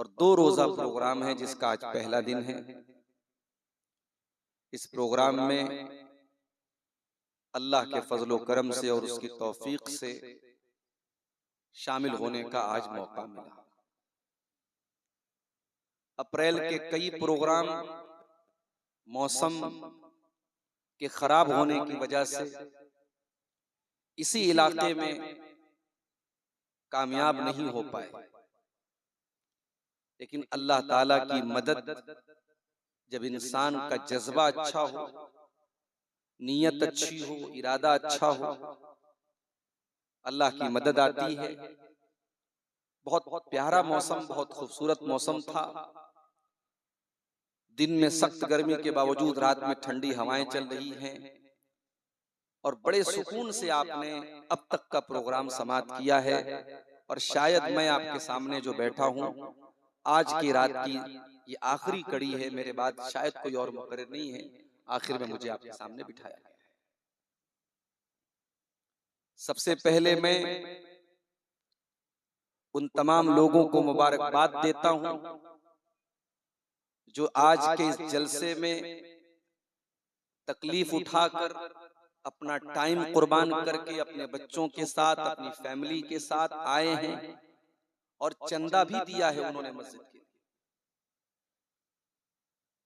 और 2 रोजा प्रोग्राम है जिसका आज पहला दिन है। इस प्रोग्राम में अल्लाह के फजलो करम से और उसकी तौफीक से शामिल होने का आज मौका मिला। अप्रैल के कई प्रोग्राम मौसम के खराब होने की वजह से इसी इलाके में कामयाब नहीं हो पाए, लेकिन अल्लाह ताला की मदद, जब इंसान का जज्बा अच्छा हो, नीयत अच्छी हो, इरादा अच्छा हो, अल्लाह की मदद आती है। बहुत प्यारा मौसम, बहुत खूबसूरत मौसम था। दिन में सख्त गर्मी के बावजूद रात में ठंडी हवाएं चल रही हैं और बड़े सुकून से आपने अब तक का प्रोग्राम समाप्त किया है। और शायद मैं आपके सामने जो बैठा हूं, आज की रात की ये आखिरी कड़ी है। मेरे बाद शायद कोई और मुकर्रर नहीं है, आखिर में मुझे आपके सामने बिठाया गया है। सबसे पहले मैं उन तमाम लोगों को मुबारकबाद देता हूं जो आज के इस जलसे में तकलीफ उठाकर, अपना टाइम कुर्बान करके, अपने बच्चों के साथ, अपनी फैमिली के साथ आए हैं और चंदा भी दिया है उन्होंने मस्जिद के लिए।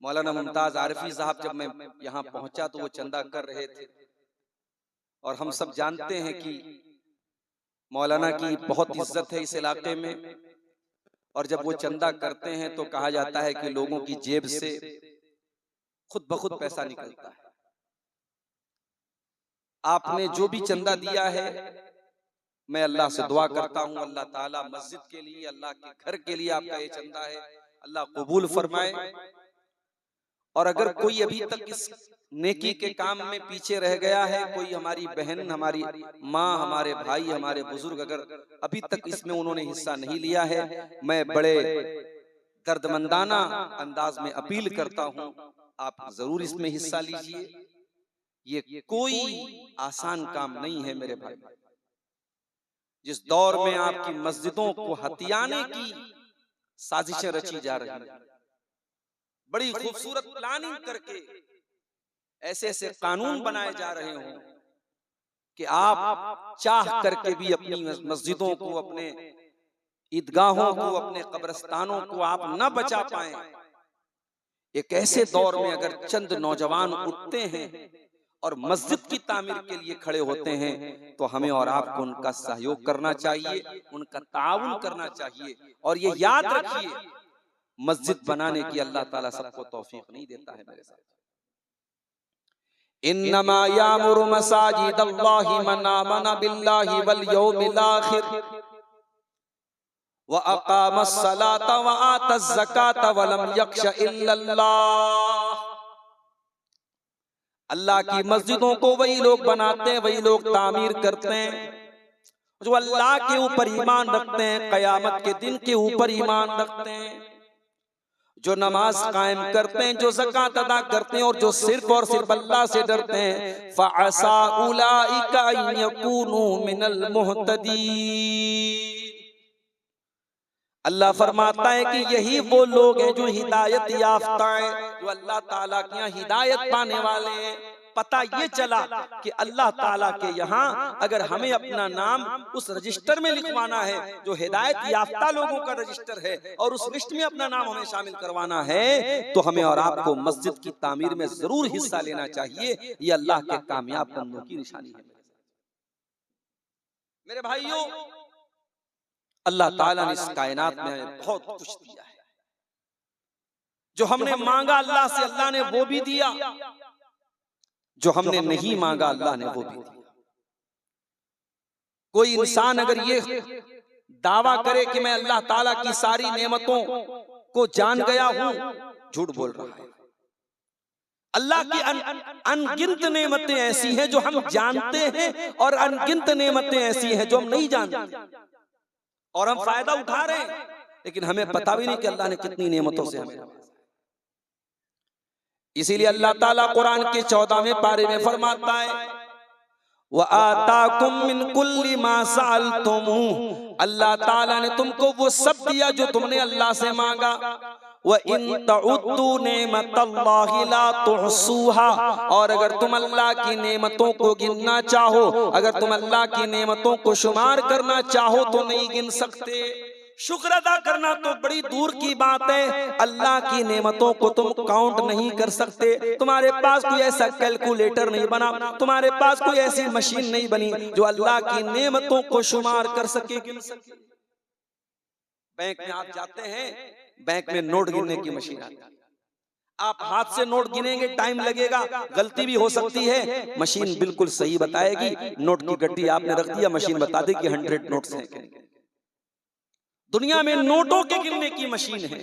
मौलाना मुमताज आरिफी साहब जब मैं यहाँ पहुंचा तो वो चंदा कर रहे थे, और हम सब जानते हैं कि मौलाना की बहुत इज्जत है इस इलाके में, और जब वो चंदा करते हैं तो कहा जाता है कि लोगों की जेब से खुद ब खुद पैसा निकलता है। आपने जो भी चंदा दिया है, मैं अल्लाह से दुआ करता हूं, अल्लाह ताला मस्जिद के लिए, अल्लाह के घर के लिए आपका ये चंदा है, अल्लाह कबूल फरमाए। और अगर कोई अभी तक इस नेकी के काम में पीछे रह गया है, कोई हमारी बहन, हमारी माँ, हमारे भाई, हमारे बुजुर्ग अगर अभी तक इसमें उन्होंने हिस्सा नहीं लिया है, मैं बड़े दर्दमंदाना अंदाज में अपील करता हूं, आप जरूर इसमें हिस्सा लीजिए। ये कोई आसान काम नहीं है मेरे भाई। जिस दौर में आपकी मस्जिदों को हथियाने की साजिशें रची जा रही हैं, बड़ी खूबसूरत प्लानिंग करके ऐसे ऐसे कानून बनाए जा रहे हों कि आप चाह करके भी अपनी मस्जिदों को, अपने ईदगाहों को, अपने कब्रिस्तानों को आप न बचा पाए। एक ऐसे दौर में अगर चंद नौजवान उठते हैं और मस्जिद की तामीर के लिए खड़े होते हैं, तो हमें और आपको उनका सहयोग करना चाहिए, उनका ताउन करना चाहिए। और ये याद रखिए, मस्जिद बनाने की अल्लाह ताला सबको तौफीक नहीं देता है मेरे साथ। इन्नमा यामुरु मसाजिदल्लाहि मन आमना बिल्लाहि वल यौमिल आखिर व अकामस सलाता व आतज ज़काता व लम यख्शा इल्लल्लाह। अल्लाह की मस्जिदों को वही लोग बनाते हैं, वही लोग तामीर करते हैं जो अल्लाह के ऊपर ईमान रखते हैं, कयामत के दिन के ऊपर ईमान रखते हैं, जो नमाज कायम करते हैं, जो ज़कात अदा करते हैं, और जो सिर्फ और सिर्फ अल्लाह से डरते हैं। फ़असा उलाइका अन यकूनू मिनल मुहतदीन। अल्लाह फरमाता है कि यही वो लोग हैं जो हिदायत याफ्ता हैं, जो अल्लाह ताला के यहाँ हिदायत पाने वाले हैं। पता ये चला कि अल्लाह ताला के यहाँ अगर हमें अपना नाम उस रजिस्टर में लिखवाना है जो हिदायत याफ्ता लोगों का रजिस्टर है, और उस लिस्ट में अपना नाम हमें शामिल करवाना है, तो हमें और आपको मस्जिद की तामीर में जरूर हिस्सा लेना चाहिए। ये अल्लाह के कामयाब बंदों की निशानी है। मेरे भाइयों, अल्लाह ताला ने इस कायनात में बहुत कुछ दिया है। जो हमने मांगा अल्लाह से, अल्लाह ने वो भी दिया। जो हमने नहीं मांगा, अल्लाह ने वो भी दिया। कोई इंसान अगर ये दावा करे कि मैं अल्लाह ताला की सारी नेमतों को जान गया हूं, झूठ बोल रहा है। अल्लाह की अनगिनत नेमतें ऐसी हैं जो हम जानते हैं, और अनगिनत नेमतें ऐसी हैं जो हम नहीं जानते, और हम फायदा उठा रहे हैं, लेकिन हमें पता भी नहीं कि अल्लाह ने कितनी नेमतों से हमें। इसीलिए अल्लाह ताला कुरान के 14वें पारे में फरमाता है, व आताकुम मिन कुल्ली मा सअलतुमू, अल्लाह ताला ने तुमको वो सब दिया जो तुमने अल्लाह से मांगा। व इन तउद्दू नेमतल्लाहि ला तुहसूहा, और अगर तुम अल्लाह की नेमतों को गिनना चाहो, अगर तुम अल्लाह की नेमतों को शुमार करना चाहो तो नहीं गिन सकते। शुक्र अदा करना तो बड़ी दूर की बात है, अल्लाह की नेमतों को तुम काउंट नहीं कर सकते। तुम्हारे पास कोई ऐसा कैलकुलेटर नहीं बना, तुम्हारे पास कोई ऐसी मशीन नहीं बनी जो अल्लाह की नेमतों को शुमार कर सके, गिन सके। बैंक में आप जाते हैं, बैंक में नोट गिनने की मशीन आती है, आप हाथ से नोट गिनेंगे, टाइम लगेगा, गलती भी हो सकती है, मशीन बिल्कुल सही बताएगी। नोट की गड्डी आपने रख दिया, मशीन बता देगी 100 नोट्स हैं। दुनिया में नोटों के गिनने की मशीन है,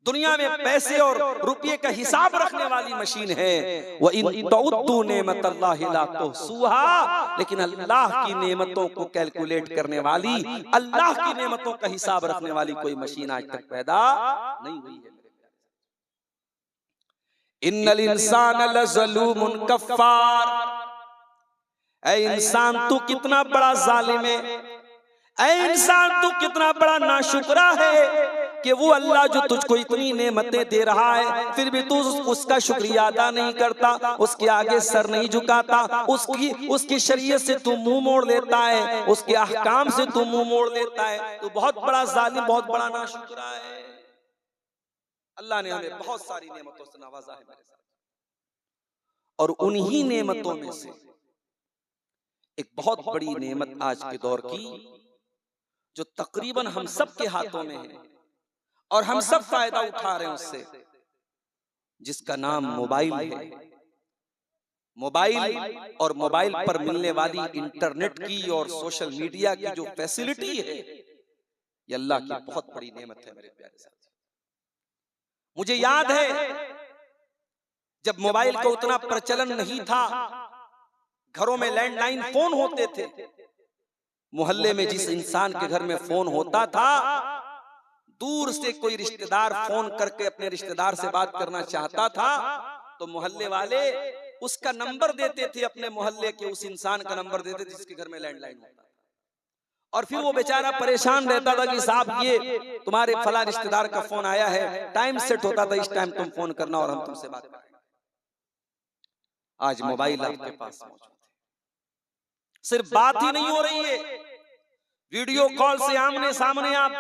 दुनिया में पैसे और रुपये का हिसाब रखने वाली मशीन है। वो इन तउद्दू नेमतल्लाहि ला तुहसूहा, लेकिन अल्लाह की नेमतों को कैलकुलेट करने वाली, अल्लाह की नेमतों का हिसाब रखने वाली कोई मशीन आज तक पैदा नहीं हुई है। इन्नल इंसान लज़लूमुन कफ़्फ़ार, ऐ इंसान तू कितना बड़ा जालिम है, ऐ इंसान तू कितना बड़ा नाशुक्रा है कि वो अल्लाह जो तुझको इतनी नेमतें दे रहा है फिर भी तू उसका शुक्रिया अदा नहीं करता, उसके आगे सर नहीं झुकाता, उसकी शरीयत से तू मुंह मोड़ लेता है, उसके अहकाम से तू मुंह मोड़ लेता है, तो बहुत बड़ा जालिम, बहुत बड़ा नाशुक्रा है। अल्लाह ने हमें बहुत सारी नेमतों से नवाजा है मेरे साथ, और उन्हीं नेमतों में से एक बहुत बड़ी नेमत आज के दौर की जो तकरीबन हम सब के हाथों में है और हम सब फायदा उठा रहे हैं उससे, जिसका नाम मोबाइल है। मोबाइल और मोबाइल पर मिलने वाली इंटरनेट की और सोशल मीडिया की जो फैसिलिटी है, ये अल्लाह की बहुत बड़ी नेमत है मेरे प्यारे साथी। मुझे याद है जब मोबाइल का उतना प्रचलन नहीं था, घरों में लैंडलाइन फोन होते थे, मोहल्ले में जिस इंसान के घर में फोन होता था, दूर से कोई रिश्तेदार फोन करके अपने रिश्तेदार से बात करना चाहता था तो मोहल्ले वाले उसका नंबर देते थे, अपने मोहल्ले के उस इंसान का नंबर देते थे जिसके घर में लैंडलाइन होता था, और फिर वो बेचारा परेशान रहता था कि साहब ये तुम्हारे फला रिश्तेदार का फोन आया है, टाइम सेट होता था, इस टाइम तुम फोन करना और हम तुमसे बात करेंगे। आज मोबाइल आपके पास मौजूद है, सिर्फ बात ही नहीं हो रही है, वीडियो कॉल से आमने सामने आप,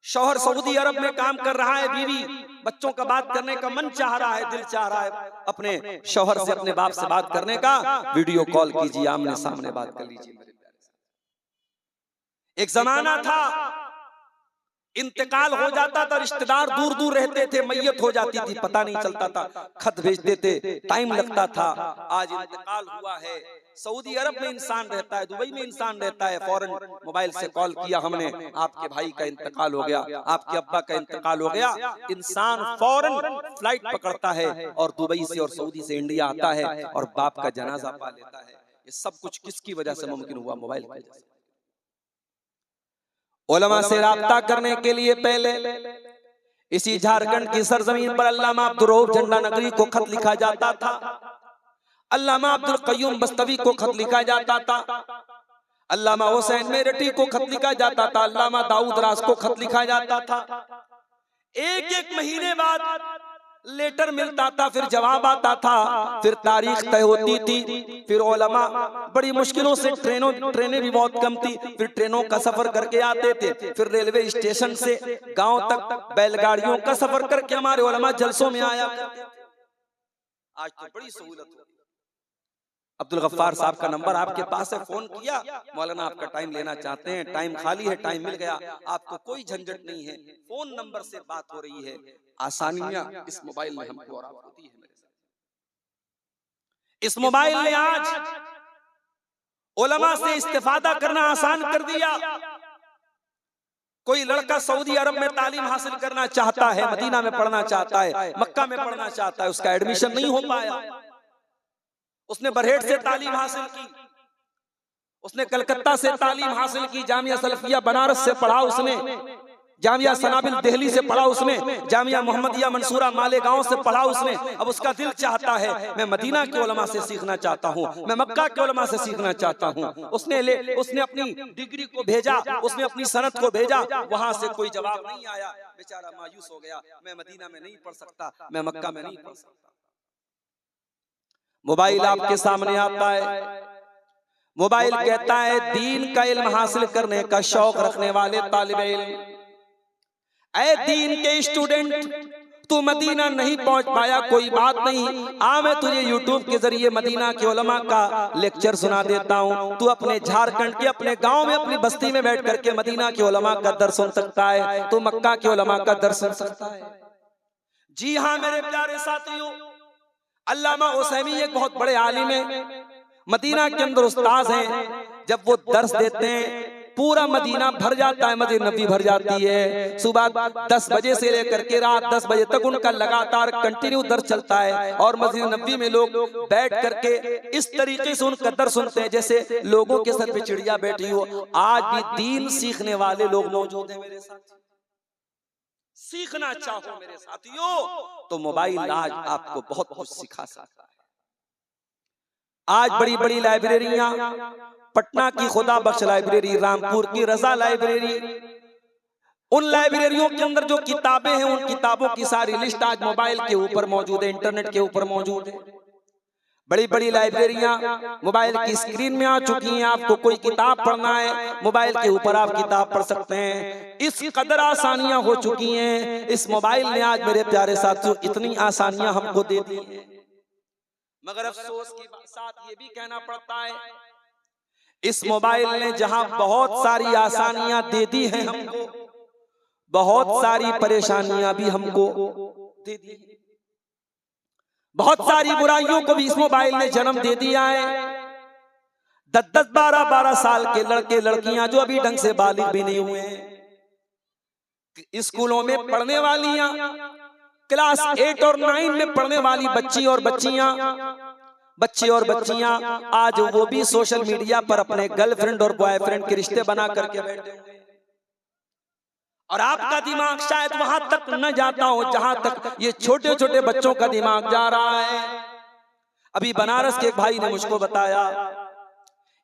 शौहर सऊदी अरब में काम कर रहा है, बीवी बच्चों का बात करने का मन चाह रहा है, दिल चाह रहा है अपने शौहर से, अपने बाप से बात करने का, वीडियो कॉल कीजिए, आमने सामने बात कर लीजिए। एक जमाना था इंतकाल हो जाता था, रिश्तेदार दूर दूर रहते थे, मैयत हो जाती थी, पता नहीं चलता था, खत भेजते थे, टाइम लगता था। आज इंतकाल हुआ है, सऊदी अरब में इंसान रहता है, दुबई में इंसान रहता है, फौरन मोबाइल से कॉल किया हमने, आपके भाई का इंतकाल हो गया, आपके अब्बा का इंतकाल हो गया, इंसान फौरन फ्लाइट पकड़ता है और दुबई से और सऊदी से इंडिया आता है और बाप का जनाजा पा लेता है। ये सब कुछ किसकी वजह से मुमकिन हुआ? मोबाइल की वजह से। उलमा से राब्ता करने के लिए पहले इसी झारखंड की सरजमीन पर अल्लामा अब्दुल रऊफ झंडा नगरी को खत लिखा जाता था, अल्लामा अब्दुल कय्यूम बस्तवी को खत लिखा जाता था, अल्लामा हुसैन मेरठी को खत लिखा जाता था, अल्लामा दाऊद रास को खत लिखा जाता था। एक एक महीने बाद लेटर मिलता था, फिर जवाब आता था, फिर तारीख तय होती थी, फिर उलमा बड़ी मुश्किलों से ट्रेनें भी बहुत कम थी, फिर ट्रेनों का सफर करके आते थे, फिर रेलवे स्टेशन से गांव तक बैलगाड़ियों का सफर करके हमारे उलमा जलसों में आया करते थे। आज तो बड़ी सहूलत हो, अब्दुल गफ्फार साहब का नंबर आपके पास है, फोन किया, मौलाना आपका टाइम लेना चाहते हैं, टाइम खाली है, टाइम मिल गया, आपको कोई झंझट नहीं है, फोन नंबर से बात हो रही है। आसानियां इस मोबाइल में हमको और आपको दी है मेरे साथ। इस मोबाइल ने आज उलमा से इस्तिफादा करना आसान कर दिया। कोई लड़का सऊदी अरब में तालीम हासिल करना चाहता है, मदीना में पढ़ना चाहता है, मक्का में पढ़ना चाहता है, उसका एडमिशन नहीं हो पाया, उसने बरहेट से तालीम हासिल की, उसने कलकत्ता से तालीम हासिल की, जामिया सलफिया बनारस से पढ़ा उसने, जामिया सनाबिल दिल्ली से पढ़ा उसने, जामिया मोहम्मदिया मंसूरा मालेगांव से पढ़ा उसने। अब उसका दिल चाहता है मैं मदीना के उलमा से सीखना चाहता हूँ, मैं मक्का के उलमा से सीखना चाहता हूँ। उसने अपनी डिग्री को भेजा, उसने अपनी सनद को भेजा, वहां से कोई जवाब नहीं आया। बेचारा मायूस हो गया, मैं मदीना में नहीं पढ़ सकता, मैं मक्का में नहीं पढ़ सकता। मोबाइल आपके सामने आता है, मोबाइल कहता है दीन का इल्म हासिल करने का शौक रखने वाले तालिब इल्म, ऐ दीन के स्टूडेंट, तू मदीना नहीं पहुंच पाया कोई बात नहीं, आ मैं तुझे यूट्यूब के जरिए मदीना के उलमा का लेक्चर सुना देता हूं। तू अपने झारखंड के अपने गांव में अपनी बस्ती में बैठ करके मदीना के उलमा का दर्स सुन सकता है, तू मक्का के उलमा का दर्स सुन सकता है। जी हाँ मेरे प्यारे साथियों, अल्लामा उसैमी एक बहुत बड़े आलिम है, मदीना के अंदर उस्ताद हैं। जब वो दर्स देते हैं पूरा मदीना भर जाता है, मस्जिद नबी भर जाती है। सुबह 10 बजे से लेकर के रात 10 बजे तक उनका लगातार कंटिन्यू दर्स चलता है और मस्जिद नबी में लोग बैठ करके इस तरीके से उनका दर्स सुनते हैं जैसे लोगों के सर पे चिड़िया बैठी हो। आज भी दीन सीखने वाले लोग मौजूद हैं मेरे साथ। सीखना चाहो मेरे साथियों तो मोबाइल आज आपको बहुत कुछ सिखा सकता है। आज बड़ी बड़ी लाइब्रेरियां, पटना की खुदा बख्श लाइब्रेरी, रामपुर की रजा लाइब्रेरी, उन लाइब्रेरियों के अंदर जो किताबें हैं उन किताबों की सारी लिस्ट आज मोबाइल के ऊपर मौजूद है, इंटरनेट के ऊपर मौजूद है। बड़ी बड़ी लाइब्रेरियां मोबाइल की स्क्रीन में आ चुकी हैं। आपको कोई किताब पढ़ना है मोबाइल के ऊपर आप किताब पढ़ सकते हैं। इस कदर आसानियां हो चुकी हैं इस मोबाइल ने आज मेरे प्यारे साथियों इतनी आसानियां हमको दे दी हैं। मगर अफसोस के साथ ये भी कहना पड़ता है इस मोबाइल ने जहां बहुत सारी आसानियां दे दी हैं हमको, बहुत सारी परेशानियां भी हमको दे दी। बहुत सारी बुराइयों को भी इस मोबाइल ने जन्म दे दिया है। 10-10, 12-12 साल के लड़के लड़कियां जो अभी ढंग से बालिग भी नहीं हुए हैं, स्कूलों में पढ़ने वालियां, क्लास 8 और 9 में पढ़ने वाली बच्चे और बच्चियां आज वो भी सोशल मीडिया पर अपने गर्लफ्रेंड और बॉयफ्रेंड के रिश्ते बना करके बैठे हैं। और आपका दिमाग शायद वहां तक न जाता हो जहां तक ये छोटे छोटे बच्चों का दिमाग जा रहा है। अभी बनारस के एक भाई ने मुझको बताया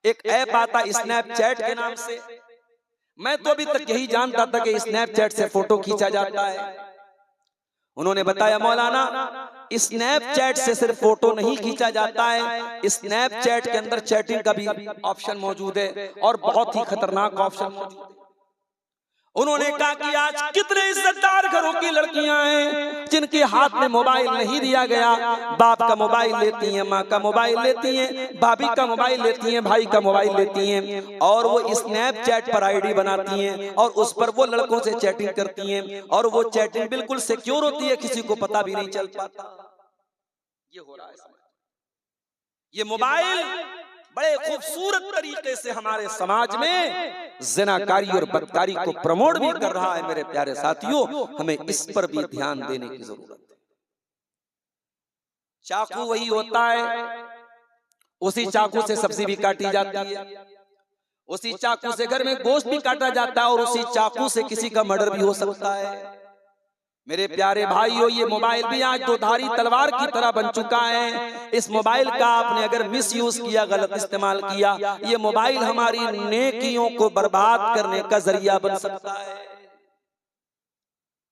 एक ऐप आता स्नैपचैट के नाम से। मैं तो अभी तक यही जानता था कि स्नैपचैट से फोटो खींचा जाता है। उन्होंने बताया मौलाना स्नैपचैट से सिर्फ फोटो नहीं खींचा जाता है, स्नैपचैट के अंदर चैटिंग का भी ऑप्शन मौजूद है और बहुत ही खतरनाक ऑप्शन मौजूद है। उन्होंने कहा कि आज कितने इज्जतदार घरों की लड़कियां हैं जिनके हाथ में मोबाइल नहीं दिया गया, बाप का मोबाइल लेती हैं, माँ का मोबाइल लेती हैं, भाभी का मोबाइल लेती हैं, भाई का मोबाइल लेती हैं और वो स्नैपचैट पर आईडी बनाती हैं और उस पर वो लड़कों से चैटिंग करती हैं और वो चैटिंग बिल्कुल सिक्योर होती है, किसी को पता भी नहीं चल पाता। ये हो रहा है। ये मोबाइल बड़े खूबसूरत तरीके से हमारे समाज में ज़िनाकारी और बदकारी को प्रमोट भी कर रहा है। मेरे प्यारे साथियों हमें इस पर भी ध्यान देने की जरूरत है। चाकू वही होता है, उसी चाकू से सब्जी भी काटी जाती है, उसी चाकू से घर में गोश्त भी काटा जाता है और उसी चाकू से किसी का मर्डर भी हो सकता है। मेरे प्यारे भाइयों ये मोबाइल भी आज दोधारी तलवार की तरह बन चुका है। इस मोबाइल का आपने अगर मिसयूज किया, गलत इस्तेमाल किया, ये मोबाइल हमारी नेकियों को बर्बाद करने का जरिया बन सकता है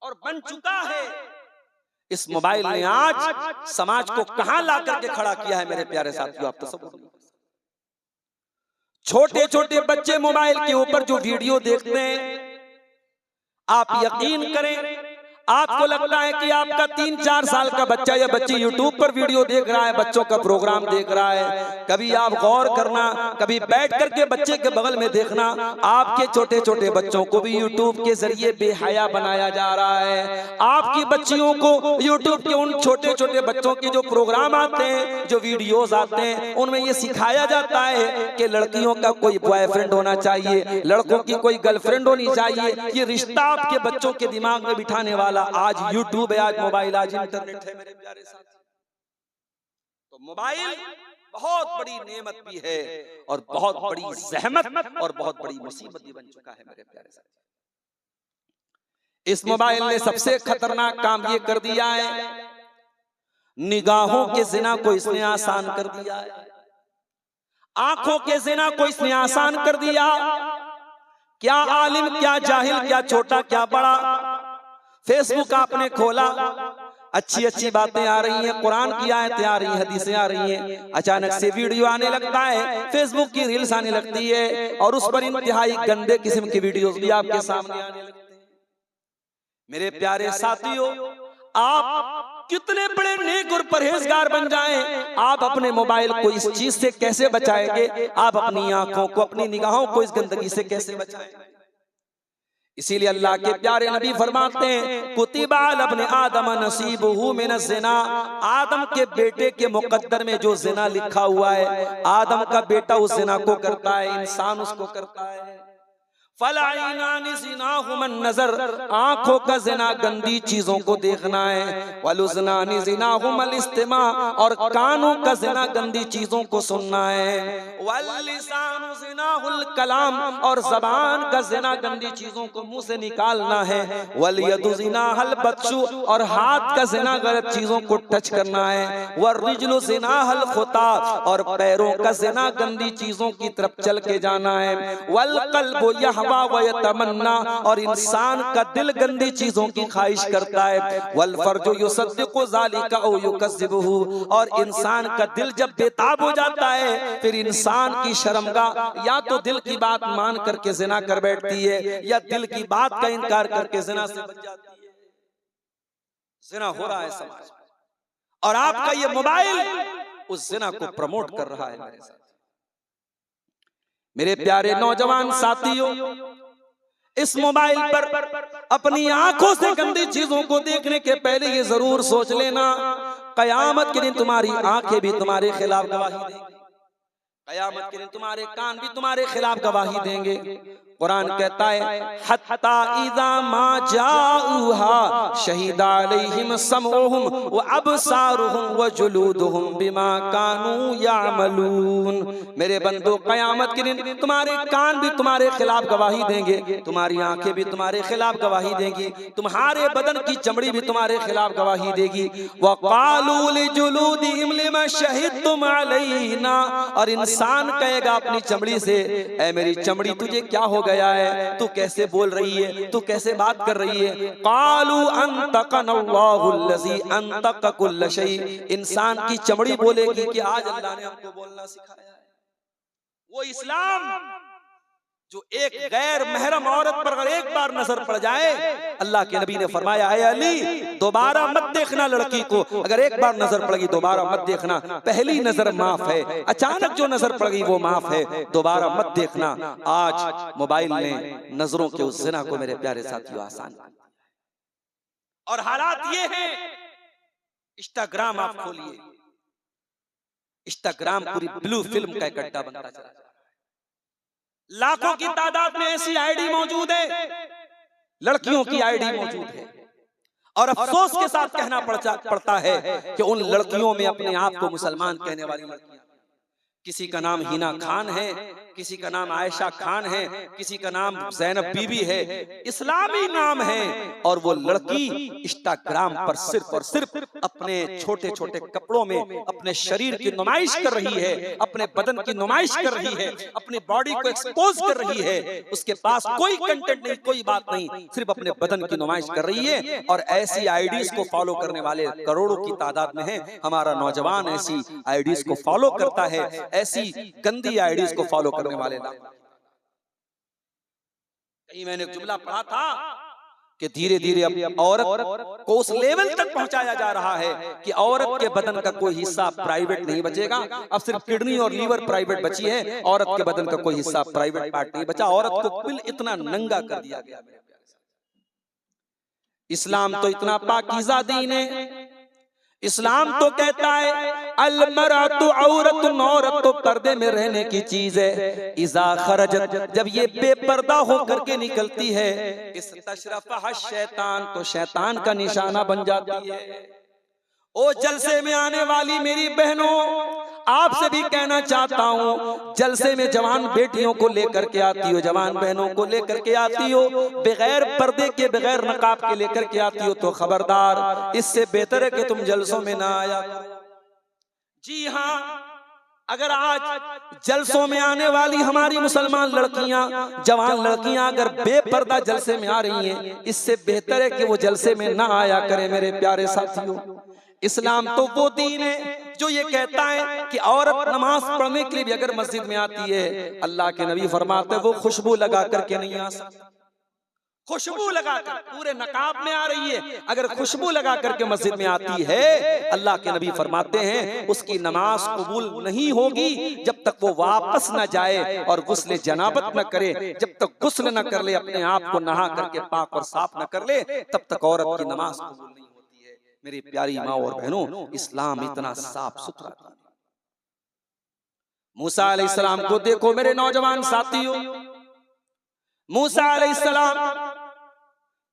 और बन चुका है। इस मोबाइल ने आज समाज को कहां ला करके खड़ा किया है मेरे प्यारे साथियों, आप तो सब छोटे छोटे बच्चे मोबाइल के ऊपर जो वीडियो देखते हैं, आप यकीन करें आपको लगता है कि आपका 3-4 साल का बच्चा या बच्ची यूट्यूब पर वीडियो देख रहा है, बच्चों का प्रोग्राम देख रहा है। कभी आप गौर करना, कभी बैठ करके बच्चे के बगल में देखना, आपके छोटे छोटे बच्चों को भी यूट्यूब के जरिए बेहया बनाया जा रहा है। आपकी बच्चियों को यूट्यूब के उन छोटे छोटे बच्चों के जो प्रोग्राम आते हैं, जो वीडियोज आते हैं, उनमें ये सिखाया जाता है कि लड़कियों का कोई बॉयफ्रेंड होना चाहिए, लड़कों की कोई गर्लफ्रेंड होनी चाहिए। ये रिश्ता आपके बच्चों के दिमाग में बिठाने वाला आज यूट्यूब है, आज मोबाइल, आज इंटरनेट है मेरे प्यारे साथी। तो मोबाइल बहुत बड़ी नेमत भी है और बहुत बड़ी ज़हमत और बहुत बड़ी मुसीबत भी बन चुका है मेरे प्यारे साथी। इस मोबाइल ने सबसे खतरनाक काम ये कर दिया है, निगाहों के जिना को इसने आसान कर दिया है, आंखों के जिना को इसने आसान कर दिया। क्या आलिम, क्या जाहिल, क्या छोटा, क्या बड़ा, फेसबुक आपने खोला, अच्छी अच्छी बातें आ रही हैं, कुरान की आयतें आ रही हैं, हदीसें आ रही हैं, अचानक से वीडियो आने लगता है, फेसबुक की रील्स आने लगती है और उस पर इंतहाई गंदे किस्म की वीडियोस भी आपके सामने आने लगते हैं। मेरे प्यारे साथियों, आप कितने बड़े नेक और परहेजगार बन जाएं, आप अपने मोबाइल को इस चीज से कैसे बचाएंगे? आप अपनी आंखों को, अपनी निगाहों को इस गंदगी से कैसे बचाएंगे? इसीलिए अल्लाह के प्यारे नबी फरमाते हैं, कुतिबा अपने आदम नसीबुहु मिनज़ ज़िना, आदम के बेटे के मुकद्दर में जो ज़िना लिखा हुआ है, आदम का बेटा उस ज़िना को करता है, इंसान उसको करता है। फलाइनानि ज़िनाहुमन नज़र, आंखों का ज़िना गंदी चीजों को देखना है, वलुज़नानि ज़िनाहुमल इस्तिमा, और कानों का ज़िना गंदी चीजों को सुनना है, वल्लिसानु ज़िनाहुल कलाम, और ज़बान का ज़िना गंदी चीजों को मुंह से निकालना है, वलयदु ज़िनाहल बत्शु, और हाथ का ज़िना गलत चीजों को टच करना है, वर्रिजलु ज़िनाहल खुता, और पैरों का ज़िना गंदी चीजों की तरफ चल के जाना है, वल्क़ल्बु तमन्ना, और इंसान का दिल गंदी चीजों की ख्वाहिश करता है, वल फर्जु युसद्दिकु ज़ालिका औ युकज़्ज़िबुहु, और इंसान का दिल जब बेताब हो जाता है, फिर इंसान की शर्मगाह या तो दिल की बात मान करके ज़िना कर बैठती है, या दिल की बात का इनकार करके ज़िना से बच जाती है। ज़िना हो रहा है समाज में, और आपका ये मोबाइल उस ज़िना को प्रमोट कर रहा है। मेरे साथ, मेरे प्यारे नौजवान साथियों, इस मोबाइल पर अपनी आंखों से गंदी चीजों को देखने के पहले ये जरूर सोच लेना, कयामत के दिन तुम्हारी आंखें भी तुम्हारे खिलाफ गवाही देंगी, कयामत के दिन तुम्हारे कान भी तुम्हारे खिलाफ गवाही देंगे। कुरान कहता है, हत्ता इज़ा मा जाऊहा शहीदा अलैहिम समउहुम व अबसारुहुम व जुलूदुहुम बिमा कानू यामलून। मेरे बंदो, कयामत के दिन तुम्हारे कान भी तुम्हारे खिलाफ गवाही देंगे, तुम्हारी आंखें भी तुम्हारे खिलाफ गवाही देंगी, तुम्हारे बदन की चमड़ी भी तुम्हारे खिलाफ गवाही देगी। व क़ालू लिजुलूदिहिम लिमा शहिदतुम अलैना, और इंसान कहेगा अपनी चमड़ी से, ऐ मेरी चमड़ी तुझे क्या हो गया है, तू कैसे बोल रही है, तू कैसे बात कर रही है? कालू अंतकनल्लाहुल्लज़ी अंतक कुल्ल शै, इंसान की चमड़ी बोलेगी कि आज अल्लाह ने हमको बोलना सिखाया है। वो इस्लाम जो एक गैर महरम औरत पर अगर एक बार नजर पड़ जाए, अल्लाह के नबी ने फरमाया, है अली दोबारा मत देखना लड़की को, अगर एक बार नजर पड़ गई दोबारा मत देखना, पहली नजर माफ है, अचानक जो नजर पड़ गई वो माफ है, दोबारा मत देखना। आज मोबाइल ने नजरों के उस ज़िना को मेरे प्यारे साथियों आसान, और हालात ये हैं, इंस्टाग्राम आप खोलिए, इंस्टाग्राम पूरी ब्लू फिल्म का इकट्ठा बनता चला, लाखों की तादाद में ऐसी आईडी मौजूद है, लड़कियों की आईडी मौजूद है, और अफसोस के साथ कहना पड़ता है कि उन लड़कियों में अपने आप को मुसलमान कहने वाली लड़कियां, किसी का नाम हिना खान है, किसी का नाम आयशा खान है, किसी का नाम ज़ैनब बीबी है, इस्लामी नाम है, और वो लड़की इंस्टाग्राम पर सिर्फ और सिर्फ अपने छोटे छोटे कपड़ों में अपने शरीर की नुमाइश कर रही है, अपने बदन की नुमाइश कर रही है, अपनी बॉडी को एक्सपोज कर रही है, उसके पास कोई कंटेंट नहीं, कोई बात नहीं, सिर्फ अपने बदन की नुमाइश कर रही है। और ऐसी आईडीज को फॉलो करने वाले करोड़ों की तादाद में है, हमारा नौजवान ऐसी आईडीज को फॉलो करता है, ऐसी गंदी आईडीज को फॉलो करने वाले। कहीं मैंने एक जुमला पढ़ा था कि धीरे धीरे अब औरत को उस लेवल तक पहुंचाया जा रहा है कि औरत के बदन का कोई हिस्सा प्राइवेट नहीं बचेगा, अब सिर्फ किडनी और लीवर प्राइवेट बची है, औरत के बदन का कोई हिस्सा प्राइवेट पार्ट नहीं बचा, औरत को बिल इतना नंगा कर दिया गया। इस्लाम तो इतना पाकीज़ा दीन है, इस्लाम तो कहता है अलमरातु औरतुन, औरत तो पर्दे में रहने की चीज है, इज़ा खरजत, जब ये बेपर्दा होकर के निकलती है, इस तशरफहा शैतान, तो शैतान का निशाना बन जाती है। ओ जलसे में आने वाली मेरी बहनों, आपसे भी कहना चाहता हूँ, जलसे में जवान बेटियों को लेकर के आती हो, जवान बहनों को लेकर के आती हो, बगैर पर्दे के बगैर नकाब के लेकर के आती हो, तो खबरदार, इससे बेहतर है कि तुम जलसों में ना आया। जी हाँ, अगर आज जलसों में आने वाली हमारी मुसलमान लड़कियां, जवान लड़कियां अगर बेपर्दा जलसे में आ रही हैं, इससे बेहतर है कि वो जलसे में ना आया करें। मेरे प्यारे साथियों, इस्लाम तो वो दीन है जो ये कहता है कि औरत नमाज पढ़ने के लिए भी अगर मस्जिद में आती है, अल्लाह के नबी फरमाते हैं वो खुशबू लगा करके नहीं आ सकती। खुशबू लगाकर, पूरे नकाब में आ रही है, अगर खुशबू लगा करके मस्जिद में आती है, अल्लाह के नबी फरमाते हैं उसकी नमाज कबूल नहीं होगी जब तक वो वापस न जाए और गुस्ल जनाबत न करे। जब तक गुस्ल न कर ले, अपने आप को नहा करके पाक और साफ न कर ले, तब तक औरत की नमाज कबूल नहीं होती है। मेरी प्यारी माँ और बहनों, इस्लाम इतना साफ सुथरा था। मूसा अलैहिस्सलाम को देखो मेरे नौजवान साथियों, मूसा अलैहिस्सलाम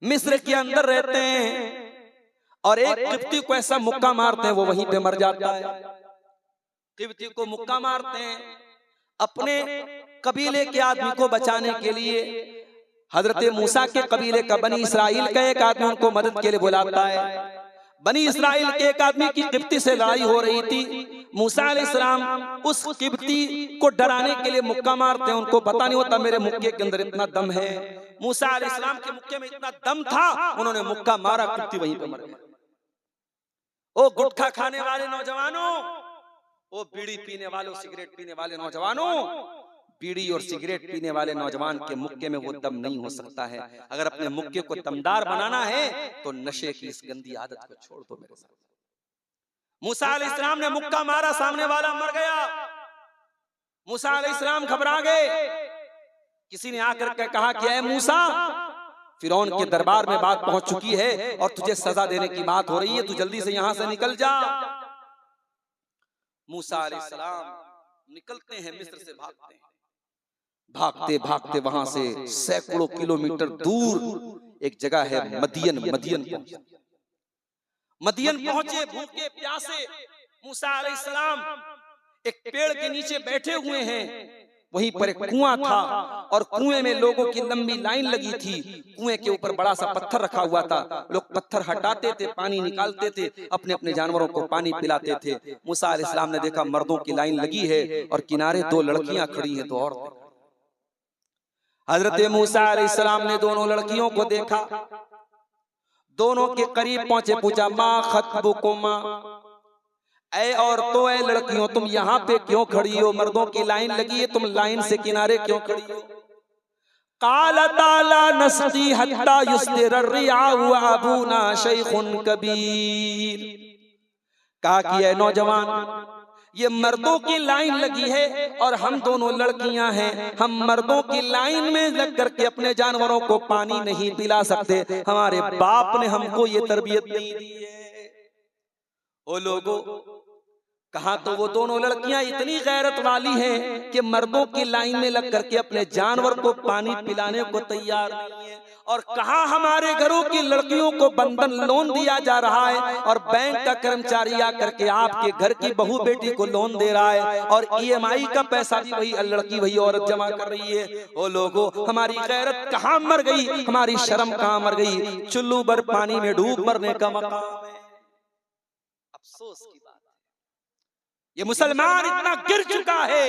मिस्र के अंदर रहते हैं और एक किब्ती को ऐसा मुक्का मारते हैं वो वहीं पे मर जाता है। किब्ती को मुक्का मारते हैं, अपने कबीले के आदमी को बचाने के लिए हजरत मूसा के कबीले का बनी इसराइल का एक आदमी उनको मदद के लिए बुलाता है। बनी इसराइल के एक आदमी की किब्ती से लड़ाई हो रही थी। मूसा अलैहिस्सलाम उस किब्ती को डराने के लिए मुक्का मारते हैं, उनको पता नहीं होता मेरे मुक्के के अंदर इतना दम है। मूसा अलैहिस्सलाम के मुक्के में इतना दम था, उन्होंने मुक्का मारा, किब्ती वहीं पे मर गया। ओ गुटखा खाने वाले नौजवानों, ओ बीड़ी पीने वालों, सिगरेट पीने वाले नौजवानों, बीड़ी और सिगरेट पीने वाले नौजवान के मुक्के में वो दम नहीं हो सकता है। अगर अपने मुक्के को दमदार बनाना है तो नशे की इस गंदी आदत को छोड़ दो मेरे साथ। मूसा अलैहिस्सलाम ने मुक्का मारा, सामने वाला मर गया। मूसा अलैहिस्सलाम घबरा गए। किसी ने आकर के कहा कि ऐ मूसा, फिरौन के दरबार में बात पहुंच चुकी है और तुझे सजा देने की बात हो रही है, तू जल्दी से यहां से निकल जा। मूसा अलैहिस्सलाम निकलते हैं, मिस्र से भागते हैं। भागते भागते वहां से सैकड़ों किलोमीटर दूर एक जगह है मदियन। मदियन पहुंचे, भूखे प्यासे। मूसा अलैहिस्सलाम एक पेड़ के नीचे बैठे हुए हैं। वहीं पर एक कुआं था और कुएं में लोगों की लंबी लाइन लगी थी। कुएं के ऊपर बड़ा सा पत्थर रखा हुआ था, लोग पत्थर हटाते थे, पानी निकालते थे, अपने अपने जानवरों को पानी पिलाते थे। मूसा अलैहिस्सलाम ने देखा मर्दों की लाइन लगी है और किनारे दो लड़कियां खड़ी हैं, दो औरतें। हजरत मूसा अलैहिस्सलाम ने दोनों लड़कियों को देखा, दोनों के करीब पहुंचे, पूछा माँ खतबुकुमा, ऐ औरतों, ऐ लड़कियों, तुम यहाँ पे क्यों खड़ी हो? मर्दों की लाइन लगी है, तुम लाइन से किनारे क्यों खड़ी हो? काला ताला नस्ती हत्ता युस्दिर रियाउ व अबूना शैखुन कबीर। कहा कि ऐ नौजवान, ये मर्दों की लाइन लगी है और हम दोनों लड़कियां हैं। हम मर्दों की लाइन में लग करके अपने जानवरों को पानी नहीं पिला सकते, हमारे बाप ने हमको ये तरबियत नहीं दी है। ओ लोगों, कहा तो वो दोनों लड़कियां इतनी गैरत वाली हैं कि मर्दों की लाइन में लग करके अपने जानवर को पानी पिलाने को तैयार नहीं है। और कहा हमारे घरों की लड़कियों को बंधन लोन दिया जा रहा है और बैंक का कर्मचारी आकर के आपके घर की बहू बेटी को लोन दे रहा है और EMI का पैसा भी वही लड़की, वही औरत जमा कर रही है। ओ लोगों, हमारी गैरत कहाँ मर गई, हमारी शर्म कहाँ मर गई? चुल्लू भर पानी में डूब मरने का मकाम है। अफसोस की बात, ये मुसलमान इतना गिर चुका है,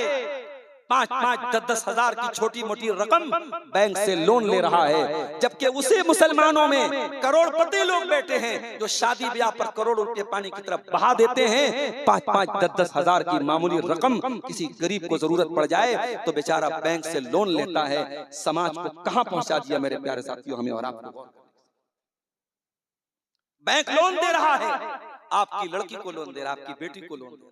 5-5, 10-10 हजार की छोटी मोटी रकम बैंक से लोन ले रहा है, जबकि उसे मुसलमानों में करोड़पति लोग बैठे हैं जो शादी ब्याह पर करोड़ों रुपए पानी की तरफ बहा देते हैं। 5-5, 10-10 हजार की मामूली रकम किसी गरीब को जरूरत पड़ जाए तो बेचारा बैंक से लोन लेता है। समाज को कहां पहुंचा दिया मेरे प्यारे साथियों, हमें और आपको। बैंक लोन दे रहा है, आपकी लड़की को लोन दे रहा है, आपकी बेटी को लोन दे रहा है,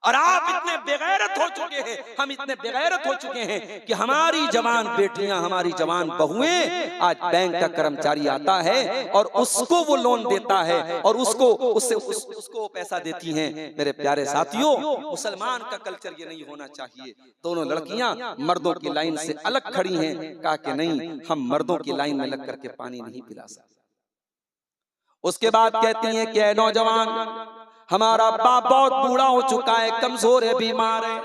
और आप इतने बेगैरत हो चुके हैं, हम इतने बेगैरत हो चुके हैं कि हमारी जवान बेटियां, हमारी जवान बहुएं, आज बैंक का कर्मचारी आता है और उसको वो लोन देता है और उसको पैसा देती हैं। मेरे प्यारे साथियों, मुसलमान का कल्चर ये नहीं होना चाहिए। दोनों लड़कियां मर्दों की लाइन से अलग खड़ी हैं। कहा कि नहीं, हम मर्दों की लाइन में लग करके पानी नहीं पिला सकते। उसके बाद कहती हैं कि नौजवान, हमारा बाप बहुत बूढ़ा हो चुका है, कमजोर है, बीमार है,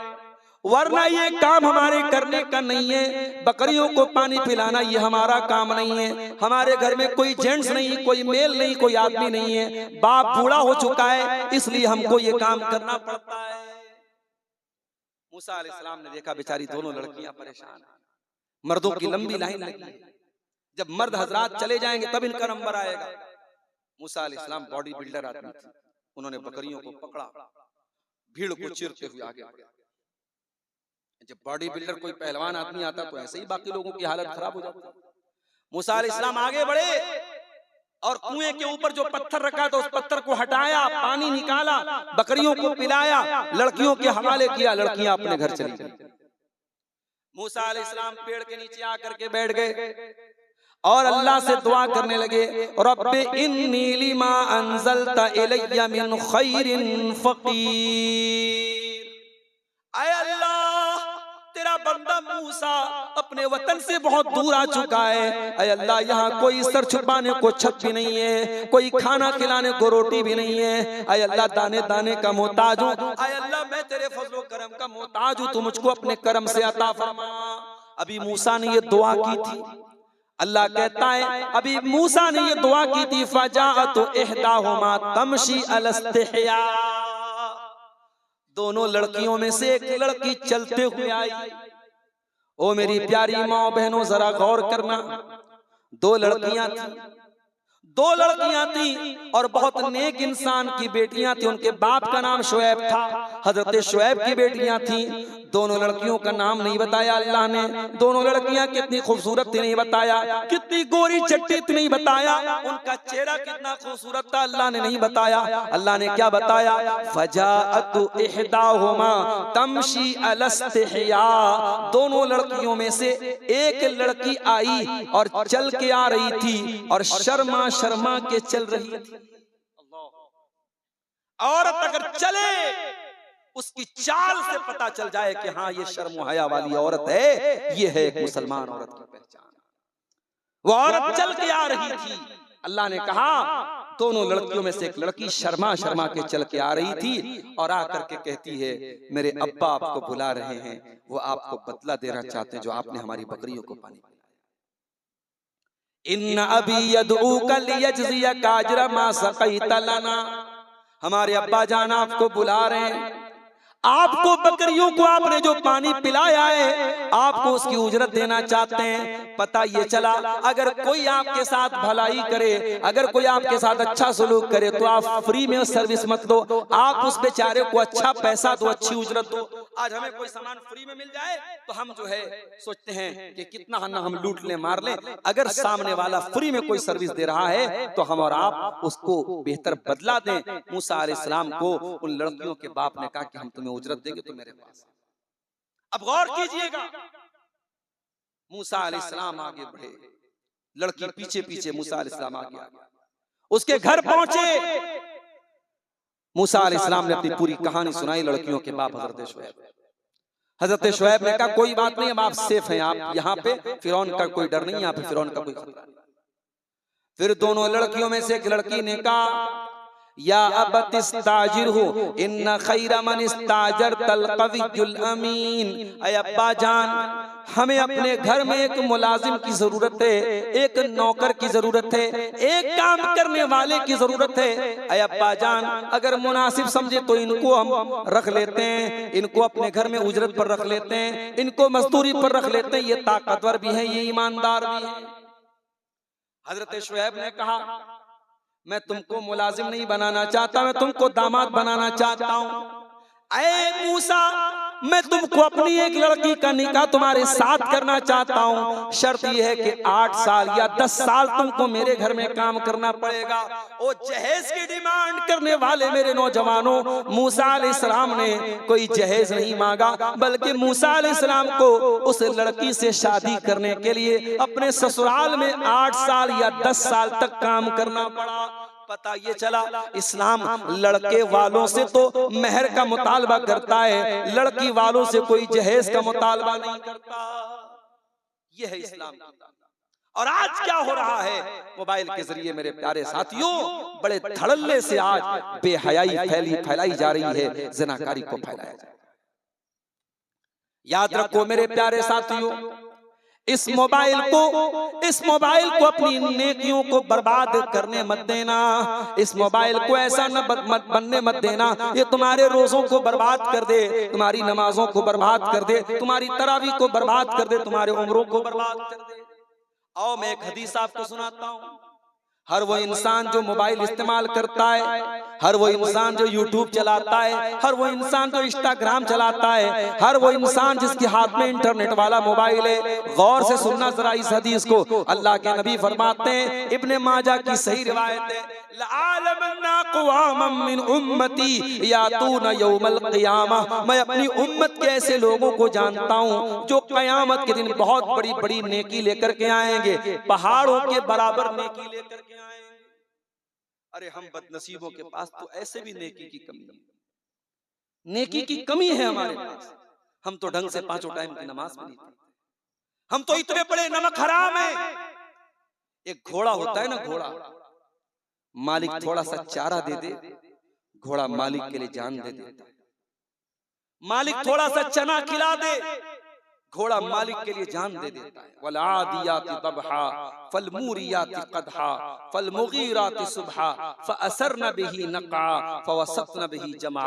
वरना ये काम हमारे करने का नहीं है। बकरियों को पानी पिलाना ये हमारा काम नहीं है। हमारे घर में कोई जेंट्स नहीं, कोई मेल नहीं, कोई आदमी नहीं है। बाप बूढ़ा हो चुका है, इसलिए हमको ये काम करना पड़ता है। मूसा अलैहिस्सलाम ने देखा बेचारी दोनों लड़कियां परेशान हैं, मर्दों की लंबी लाइन लगी है, जब मर्द हजरात चले जाएंगे तब इनका नंबर आएगा। मूसा अलैहिस्सलाम बॉडी बिल्डर आदमी थे, उन्होंने बकरियों को पकड़ा, भीड़ को चीरते हुए आगे बढ़े। जब बॉडी बिल्डर कोई पहलवान आदमी आता तो ऐसे ही बाकी लोगों की हालत खराब हो जाती। मूसा अलैहिस्सलाम आगे बढ़े और कुएं के ऊपर जो पत्थर रखा था उस पत्थर को हटाया, पानी निकाला, बकरियों को पिलाया, लड़कियों के हवाले किया, लड़कियां अपने घर चली गई। मूसा अलैहिस्सलाम पेड़ के नीचे आकर के बैठ गए और अल्लाह से दुआ करने लगे, रब्बि इन्नी लिमा अंज़लता इलैया मिन खैरिन फ़क़ीर। ऐ अल्लाह, तेरा बंदा मूसा अपने वतन से बहुत दूर आ चुका है। ऐ अल्लाह, यहाँ कोई सर छुपाने को छत भी नहीं है, कोई खाना खिलाने को रोटी भी नहीं है। ऐ अल्लाह, दाने दाने का मोहताज हूँ। ऐ अल्लाह, मैं तेरे फजलो करम का मोहताज हूँ, तू मुझको अपने करम से अता फरमा। अभी मूसा ने ये दुआ की थी, अल्लाह कहता है अभी मूसा ने ये दुआ की थी, फजाअतु इहदाहुमा तमशी अला इस्तिहया। दोनों लड़कियों में से एक लड़की चलते हुए आई। ओ मेरी प्यारी माँ बहनों, जरा गौर करना, दो लड़कियां थी और बहुत नेक इंसान की बेटियां थी। उनके बाप का नाम शुएब था, हजरत शुएब की बेटियां थी। दोनों लड़कियों का नाम नहीं बताया अल्लाह ने, दोनों लड़कियां कितनी खूबसूरत थी नहीं बताया, कितनी गोरी चट्टी थी नहीं बताया, उनका चेहरा कितना खूबसूरत था अल्लाह ने नहीं बताया। अल्लाह ने क्या बताया, फजाअतु इहदाहुमा तमशी अला इस्तिहया। दोनों लड़कियों में से एक लड़की आई और चल के आ रही थी और शर्मा शर्मा के चल रही थी। औरत अगर चले उसकी चाल से पता चल जाए कि हाँ ये शर्म हया वाली औरत है, ये है एक मुसलमान औरत की पहचान। वो औरत चल के आ रही थी। अल्लाह ने कहा दोनों लड़कियों में से एक लड़की शर्मा शर्मा के चल के आ रही थी और आकर के कहती है, मेरे अब्बा आपको बुला रहे हैं, वो आपको बदला देना चाहते हैं जो आपने हमारी बकरियों को पानी पिलाया। इन्ना अबी यदऊका लियजज़ियका अज्रा मा सक़ैता लना। हमारे अब्बा जान आपको बुला रहे हैं, आपको बकरियों को आपने जो पानी पिलाया है आपको उसकी उजरत देना चाहते हैं। पता ये चला अगर कोई आपके साथ भलाई करे, अगर कोई आपके साथ अच्छा सलूक करे तो आप फ्री में सर्विस मत दो, आप उस बेचारे को अच्छा पैसा दो, अच्छी उजरत दो। आज हमें कोई सामान फ्री में मिल जाए तो हम जो है सोचते हैं कि कितना ना हम लूट लें मार लें। अगर सामने वाला फ्री में कोई सर्विस दे रहा है तो हम और आप उसको बेहतर बदला दें। मूसा अलैहिस्सलाम को उन लड़कियों के बाप ने कहा कि हम तुम्हें उजरत देंगे तो मेरे पास। अब गौर कीजिएगा, मूसा अलैहिस्सलाम आगे बढ़े, लड़की पीछे पीछे, मूसा अलैहिस्सलाम आगे आगे, उसके घर पहुंचे। मूसा अलैहिस्सलाम ने अपनी पूरी कहानी सुनाई लड़कियों के बाप हजरत शुएब। हजरत शुएब ने कहा कोई बात नहीं, अब आप सेफ हैं, आप यहाँ पे फिरौन का कोई डर नहीं, यहाँ पे फिरौन का कोई खतरा नहीं। फिर दोनों लड़कियों में से एक लड़की ने कहा, या अबत इस्ताजिरहु इन्ना खैरा मन इस्ताजरतल कवियुल अमीन। ऐ अब्बा जान, हमें अपने घर में एक मुलाजिम की जरूरत है, एक नौकर की जरूरत है, एक काम करने वाले की जरूरत है। ऐ अब्बा जान, अगर मुनासिब समझे तो इनको हम रख लेते हैं, इनको अपने घर में उजरत पर रख लेते हैं, इनको मजदूरी पर रख लेते हैं, ये ताकतवर भी है, ये ईमानदार भी है। हजरत शुएब ने कहा मैं तुमको मुलाजिम नहीं बनाना चाहता, मैं तुमको दामाद बनाना चाहता हूँ। ऐ मूसा, मैं तुमको अपनी एक लड़की का निकाह तुम्हारे साथ करना चाहता हूँ। शर्त यह है कि 8 साल या 10 साल तुमको मेरे घर में काम करना पड़ेगा। ओ जहेज की डिमांड करने वाले मेरे नौजवानों, मूसा अलैहिस्सलाम ने कोई जहेज नहीं मांगा, बल्कि मूसा अलैहिस्सलाम को उस लड़की से शादी करने के लिए अपने ससुराल में 8 साल या 10 साल तक काम करना पड़ा। पता ये चला इस्लाम लड़के वालों से तो मेहर का मुतालबा करता है, लड़की वालों से कोई जहेज का मुतालबा नहीं करता। ये है इस्लाम। और आज क्या हो रहा है, मोबाइल के जरिए मेरे प्यारे साथियों, बड़े धड़ल्ले से आज बेहयाई फैलाई जा रही है, ज़िनाकारी को फैलाया जाए। याद रखो मेरे प्यारे साथियों, इस मोबाइल को अपनी नेकियों को बर्बाद करने मत देना। इस मोबाइल को ऐसा न बनने मत देना ये तुम्हारे रोजों को बर्बाद कर दे, तुम्हारी नमाजों को बर्बाद कर दे, तुम्हारी तरावी को बर्बाद कर दे, तुम्हारे उम्रों को बर्बाद कर दे। आओ मैं एक हदीस आपको सुनाता हूँ। हर वो इंसान जो मोबाइल इस्तेमाल करता है, हर वो इंसान जो यूट्यूब चलाता है, हर वो इंसान जो इंस्टाग्राम चलाता है, हर वो इंसान जिसके हाथ में इंटरनेट वाला मोबाइल है, गौर से सुनना जरा इस हदीस को। अल्लाह के नबी फरमाते हैं, इब्ने माजा की सही रिवायत है, लअलमन्ना क़वामम मिन उम्मती यातूना यौमल क़ियामह, मैं अपनी उम्मत के ऐसे लोगों को जानता हूँ जो क़यामत के दिन बहुत बड़ी बड़ी नेकी लेकर के आएंगे, पहाड़ों के बराबर नेकी लेकर के आएंगे। अरे हम बदनसीबों के पास तो ऐसे भी नेकी की कमी है, नेकी की कमी है हमारे पास। हम तो ढंग से 5 टाइम की नमाज भी नहीं पढ़ते, हम तो इतने बड़े नमक हराम हैं। एक घोड़ा होता है ना, घोड़ा, मालिक थोड़ा सा चारा दे दे, घोड़ा मालिक के लिए जान दे देता है। मालिक थोड़ा सा चना खिला दे, घोड़ा मालिक के लिए जान दे देता है। वलादियाति दबहा फलमूरियाति कदहा फलमुगीराति सुबहा फअसरन बिही नक़ा फवसतन बिही जमा।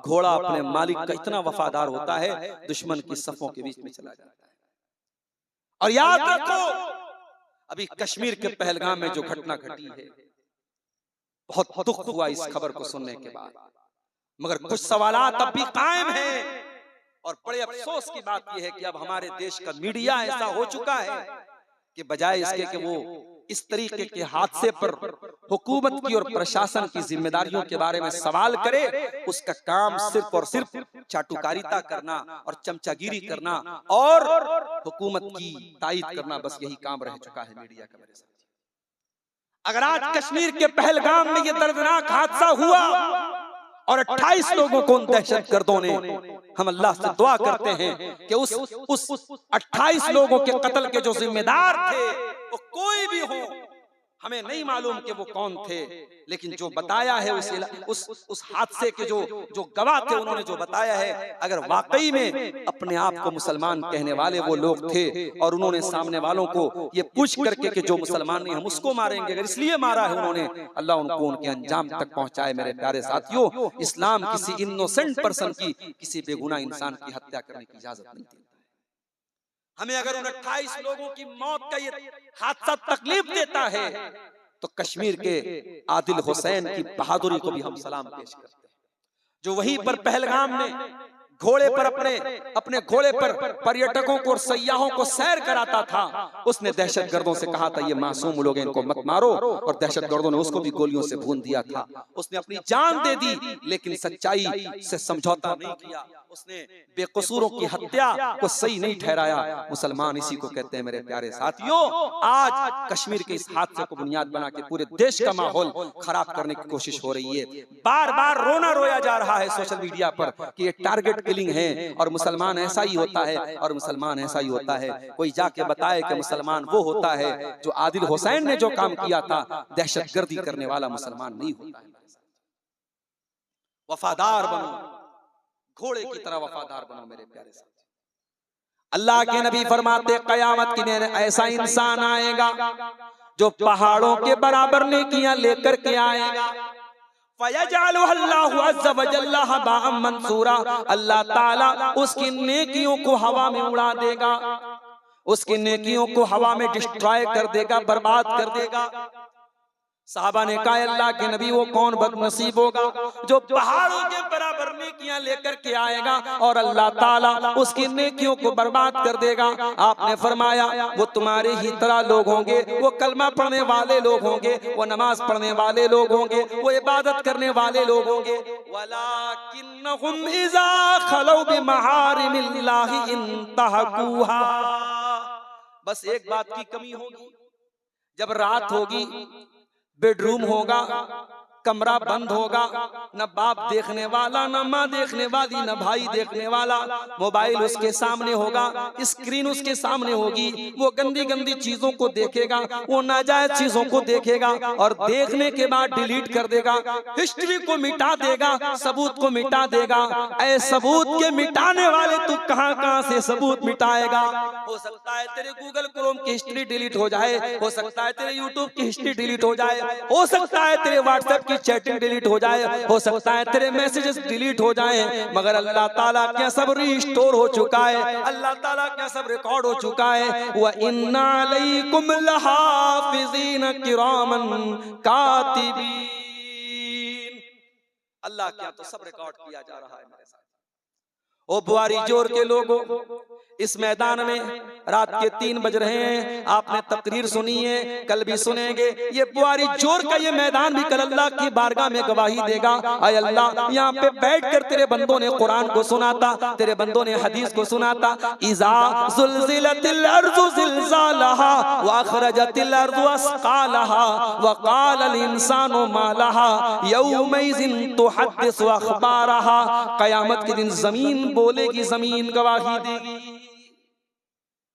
घोड़ा अपने मालिक का इतना वफादार होता है, दुश्मन की सफों के बीच में चला जाता है। और याद रखो, अभी कश्मीर के पहलगाम में जो घटना घटी है, बहुत दुख हुआ इस खबर को सुनने के बाद, मगर कुछ सवालात अब भी कायम हैं। और बड़े अफसोस की बात यह है कि अब हमारे देश का मीडिया ऐसा हो चुका है कि बजाय इसके कि वो इस तरीके के हादसे पर हुकूमत की और प्रशासन की जिम्मेदारियों के बारे में सवाल करे, उसका काम सिर्फ और सिर्फ चाटुकारिता करना और चमचागिरी करना और हुकूमत की तायीद करना, बस यही काम रह चुका है मीडिया का। मेरे साथ अगर आज कश्मीर के पहलगाम में ये दर्दनाक हादसा हुआ और 28 लोगों को उन दहशतगर्दों ने, हम अल्लाह से दुआ करते हैं कि उस 28 लोगों के कत्ल के जो जिम्मेदार थे वो कोई भी हो, हमें नहीं मालूम कि वो कौन थे, लेकिन जो बताया है उस हादसे के जो गवाह थे, उन्होंने जो बताया है, अगर वाकई में अपने आप को मुसलमान कहने वाले वो लोग थे और उन्होंने सामने वालों को ये पूछ करके कि जो मुसलमान नहीं हम उसको मारेंगे, अगर इसलिए मारा है उन्होंने, अल्लाह उनको उनके अंजाम तक पहुंचाए। मेरे प्यारे साथियों, इस्लाम किसी इनोसेंट पर्सन की, किसी बेगुनाह इंसान की हत्या करने की इजाजत नहीं देता। हमें अगर उन 28 लोगों की मौत का ये हादसा तकलीफ देता है, तो कश्मीर के आदिल हुसैन की बहादुरी को भी हम सलाम पेश करते हैं, जो वहीं पर पहलगाम में घोड़े पर अपने घोड़े पर पर्यटकों को और सयाहों को सैर कराता था। उसने दहशतगर्दों से कहा था ये मासूम लोग हैं, इनको मत मारो, और दहशतगर्दों ने उसको भी गोलियों से भून दिया था। उसने अपनी जान दे दी, लेकिन सच्चाई से समझौता नहीं किया। उसने बेकसूरों की हत्या को सही नहीं ठहराया। मुसलमान इसी को कहते हैं। मेरे प्यारे साथियों, आज कश्मीर के इस हादसे को बुनियाद बना के पूरे देश का माहौल खराब करने की कोशिश हो रही है। बार बार रोना रोया जा रहा है सोशल मीडिया पर कि ये टारगेट किलिंग है और मुसलमान ऐसा ही होता है और मुसलमान ऐसा ही होता है। कोई जाके बताए कि मुसलमान वो होता है जो आदिल हुसैन ने जो काम किया था, दहशतगर्दी करने वाला मुसलमान नहीं होता है। वफादार बनो, घोड़े की तरह वफादार बनो मेरे प्यारे साथी। अल्लाह के नबी फरमाते कयामत के दिन ऐसा इंसान आएगा जो पहाड़ों के बराबर नेकियां लेकर के आएगा। फयजअलुहु अज़्ज़ व जल्ल हबाअम मंसूरा, अल्लाह ताला उसकी नेकियों को हवा में उड़ा देगा, उसकी नेकियों को हवा में डिस्ट्रॉय कर देगा, बर्बाद कर देगा। साहबा ने कहा अल्लाह के नबी वो कौन बदनसीब होगा जो पहाड़ों के बराबर नेकियां लेकर के आएगा और अल्लाह ताला उसकी नेकियों को बर्बाद कर देगा। आपने फरमाया वो तुम्हारे ही तरह लोग होंगे, वो कलमा पढ़ने वाले लोग होंगे, वो नमाज पढ़ने वाले लोग होंगे, वो इबादत करने वाले लोग होंगे। वलाकिन्नहुम इज़ा खलौ बिमहारिमिल्लाहि इंतहकुहा, बस एक बात की कमी होगी, जब रात होगी, बेडरूम होगा, कमरा बंद होगा, न बाप देखने वाला, न माँ देखने वाली, न भाई देखने वाला, मोबाइल उसके सामने होगा, स्क्रीन उसके सामने होगी, वो गंदी गंदी चीजों को देखेगा, वो नाजायज चीजों को देखेगा और देखने के बाद डिलीट कर देगा, हिस्ट्री को मिटा देगा, सबूत को मिटा देगा। ऐ सबूत के मिटाने वाले, तू कहां कहां से सबूत मिटाएगा? हो सकता है तेरे गूगल क्रोम की हिस्ट्री डिलीट हो जाए, हो सकता है तेरे यूट्यूब की हिस्ट्री डिलीट हो जाए, हो सकता है तेरे व्हाट्सएप की चैटिंग डिलीट हो जाए, हो सकता है तेरे मैसेजेस डिलीट हो जाए, मगर अल्लाह ताला क्या सब रिस्टोर हो चुका है, अल्लाह ताला क्या सब रिकॉर्ड हो चुका है। व इन्ना अलैकुम लहाफिज़ीन किरामन कातिबीन, अल्लाह क्या तो सब रिकॉर्ड किया जा रहा है मेरे साथ। ओ बुआरी जोर के लोगों, इस मैदान में रात के 3 बज रहे हैं, आपने तकरीर सुनी है, कल भी सुनेंगे। ये बुआरी जोर का ये मैदान भी कल अल्लाह की बारगाह में गवाही देगा। आय अल्लाह, यहाँ पे बैठकर तेरे बंदों ने कुरान को सुना था, तेरे बंदों ने हदीस को सुना था। इज़ा ज़ुल्ज़िलतिल अर्ज़ु ज़िल्ज़ालहा व अख़रजतिल अर्ज़ु अस्क़ालहा व क़ालल इंसानु मा लहा यौमइज़िन तुहद्दिसु अख़बारहा। क़यामत के दिन जमीन बोलेगी, जमीन गवाही देगी।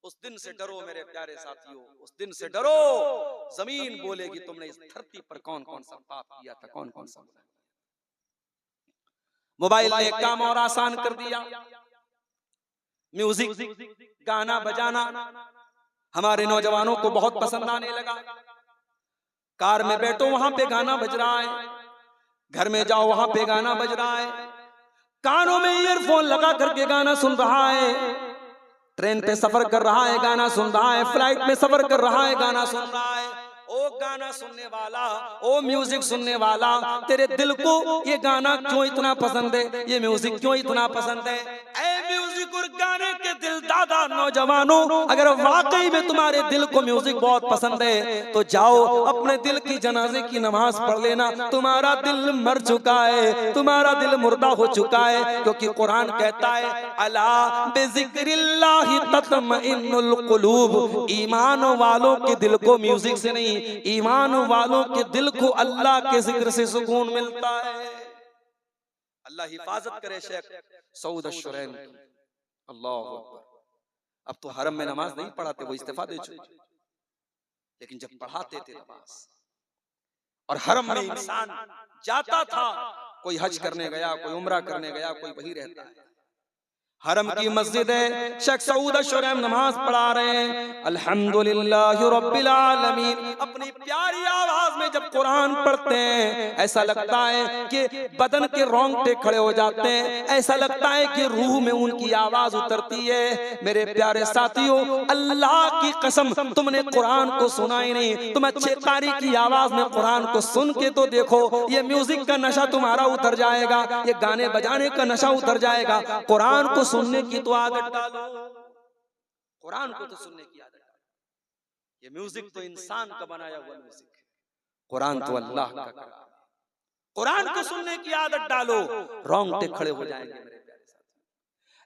उस दिन से डरो मेरे प्यारे साथियों, उस दिन से डरो। जमीन बोलेगी तुमने इस धरती पर कौन कौन सा पाप किया था, कौन कौन सा। मोबाइल ने काम और आसान कर दिया। म्यूजिक, गाना बजाना हमारे नौजवानों को बहुत पसंद आने लगा। कार में बैठो वहां पे गाना बज रहा है, घर में जाओ वहां पे गाना बज रहा है, कानों में ईयरफोन लगा करके गाना सुन रहा है, ट्रेन पे सफर कर रहा है गाना सुन रहा है, फ्लाइट में सफर कर रहा है गाना सुन रहा है। ओ गाना सुनने वाला, ओ म्यूजिक सुनने वाला, तेरे दिल को ये गाना क्यों इतना पसंद है, ये म्यूजिक क्यों इतना पसंद है? ऐ म्यूजिक और गाने के दिल दादा नौजवानों, अगर वाकई में तुम्हारे दिल को म्यूजिक बहुत पसंद है तो जाओ अपने दिल की जनाजे की नमाज पढ़ लेना। तुम्हारा दिल मर चुका है, तुम्हारा दिल मुर्दा हो चुका है, क्योंकि कुरान कहता है अला बिज़िक्रिल्लाहि तत्मइन्नुल कुलूब। ईमान वालों के दिल को म्यूजिक से नहीं, ईमान वालों के दिल को अल्लाह के जिक्र से सुकून मिलता है। अल्लाह हिफाजत करे शेख सऊद अश-शुरैन। अल्लाहु अकबर। अब तो हरम में नमाज नहीं पढ़ाते, वो इस्तीफा दे चुके, लेकिन जब पढ़ाते थे नमाज और हरम में इंसान जाता था, कोई हज करने गया, कोई उम्रा करने गया, कोई वही रहता है। हरम की मस्जिद है, शेख सऊद अश-शुरैन नमाज पढ़ा रहे हैं, अल्हम्दुलिल्लाहि रब्बिल आलमीन। अपनी प्यारी आवाज में जब कुरान पढ़ते हैं ऐसा लगता है कि बदन के रोंगटे खड़े हो जाते हैं, ऐसा लगता है कि रूह में उनकी आवाज उतरती है। मेरे प्यारे साथियों, अल्लाह की कसम, तुमने कुरान को सुना ही नहीं, तुम अच्छे कारी की आवाज में कुरान को सुन के तो देखो, ये म्यूजिक का नशा तुम्हारा उतर जाएगा, ये गाने बजाने का नशा उतर जाएगा। कुरान को सुनने की तो आदत डालो, कुरान को तो सुनने की आदत डालो। ये म्यूजिक तो इंसान का बनाया हुआ म्यूजिक है, कुरान तो अल्लाह का कलाम है। कुरान को सुनने की आदत डालो, रोंगटे खड़े हो जाएंगे मेरे प्यारे साथी।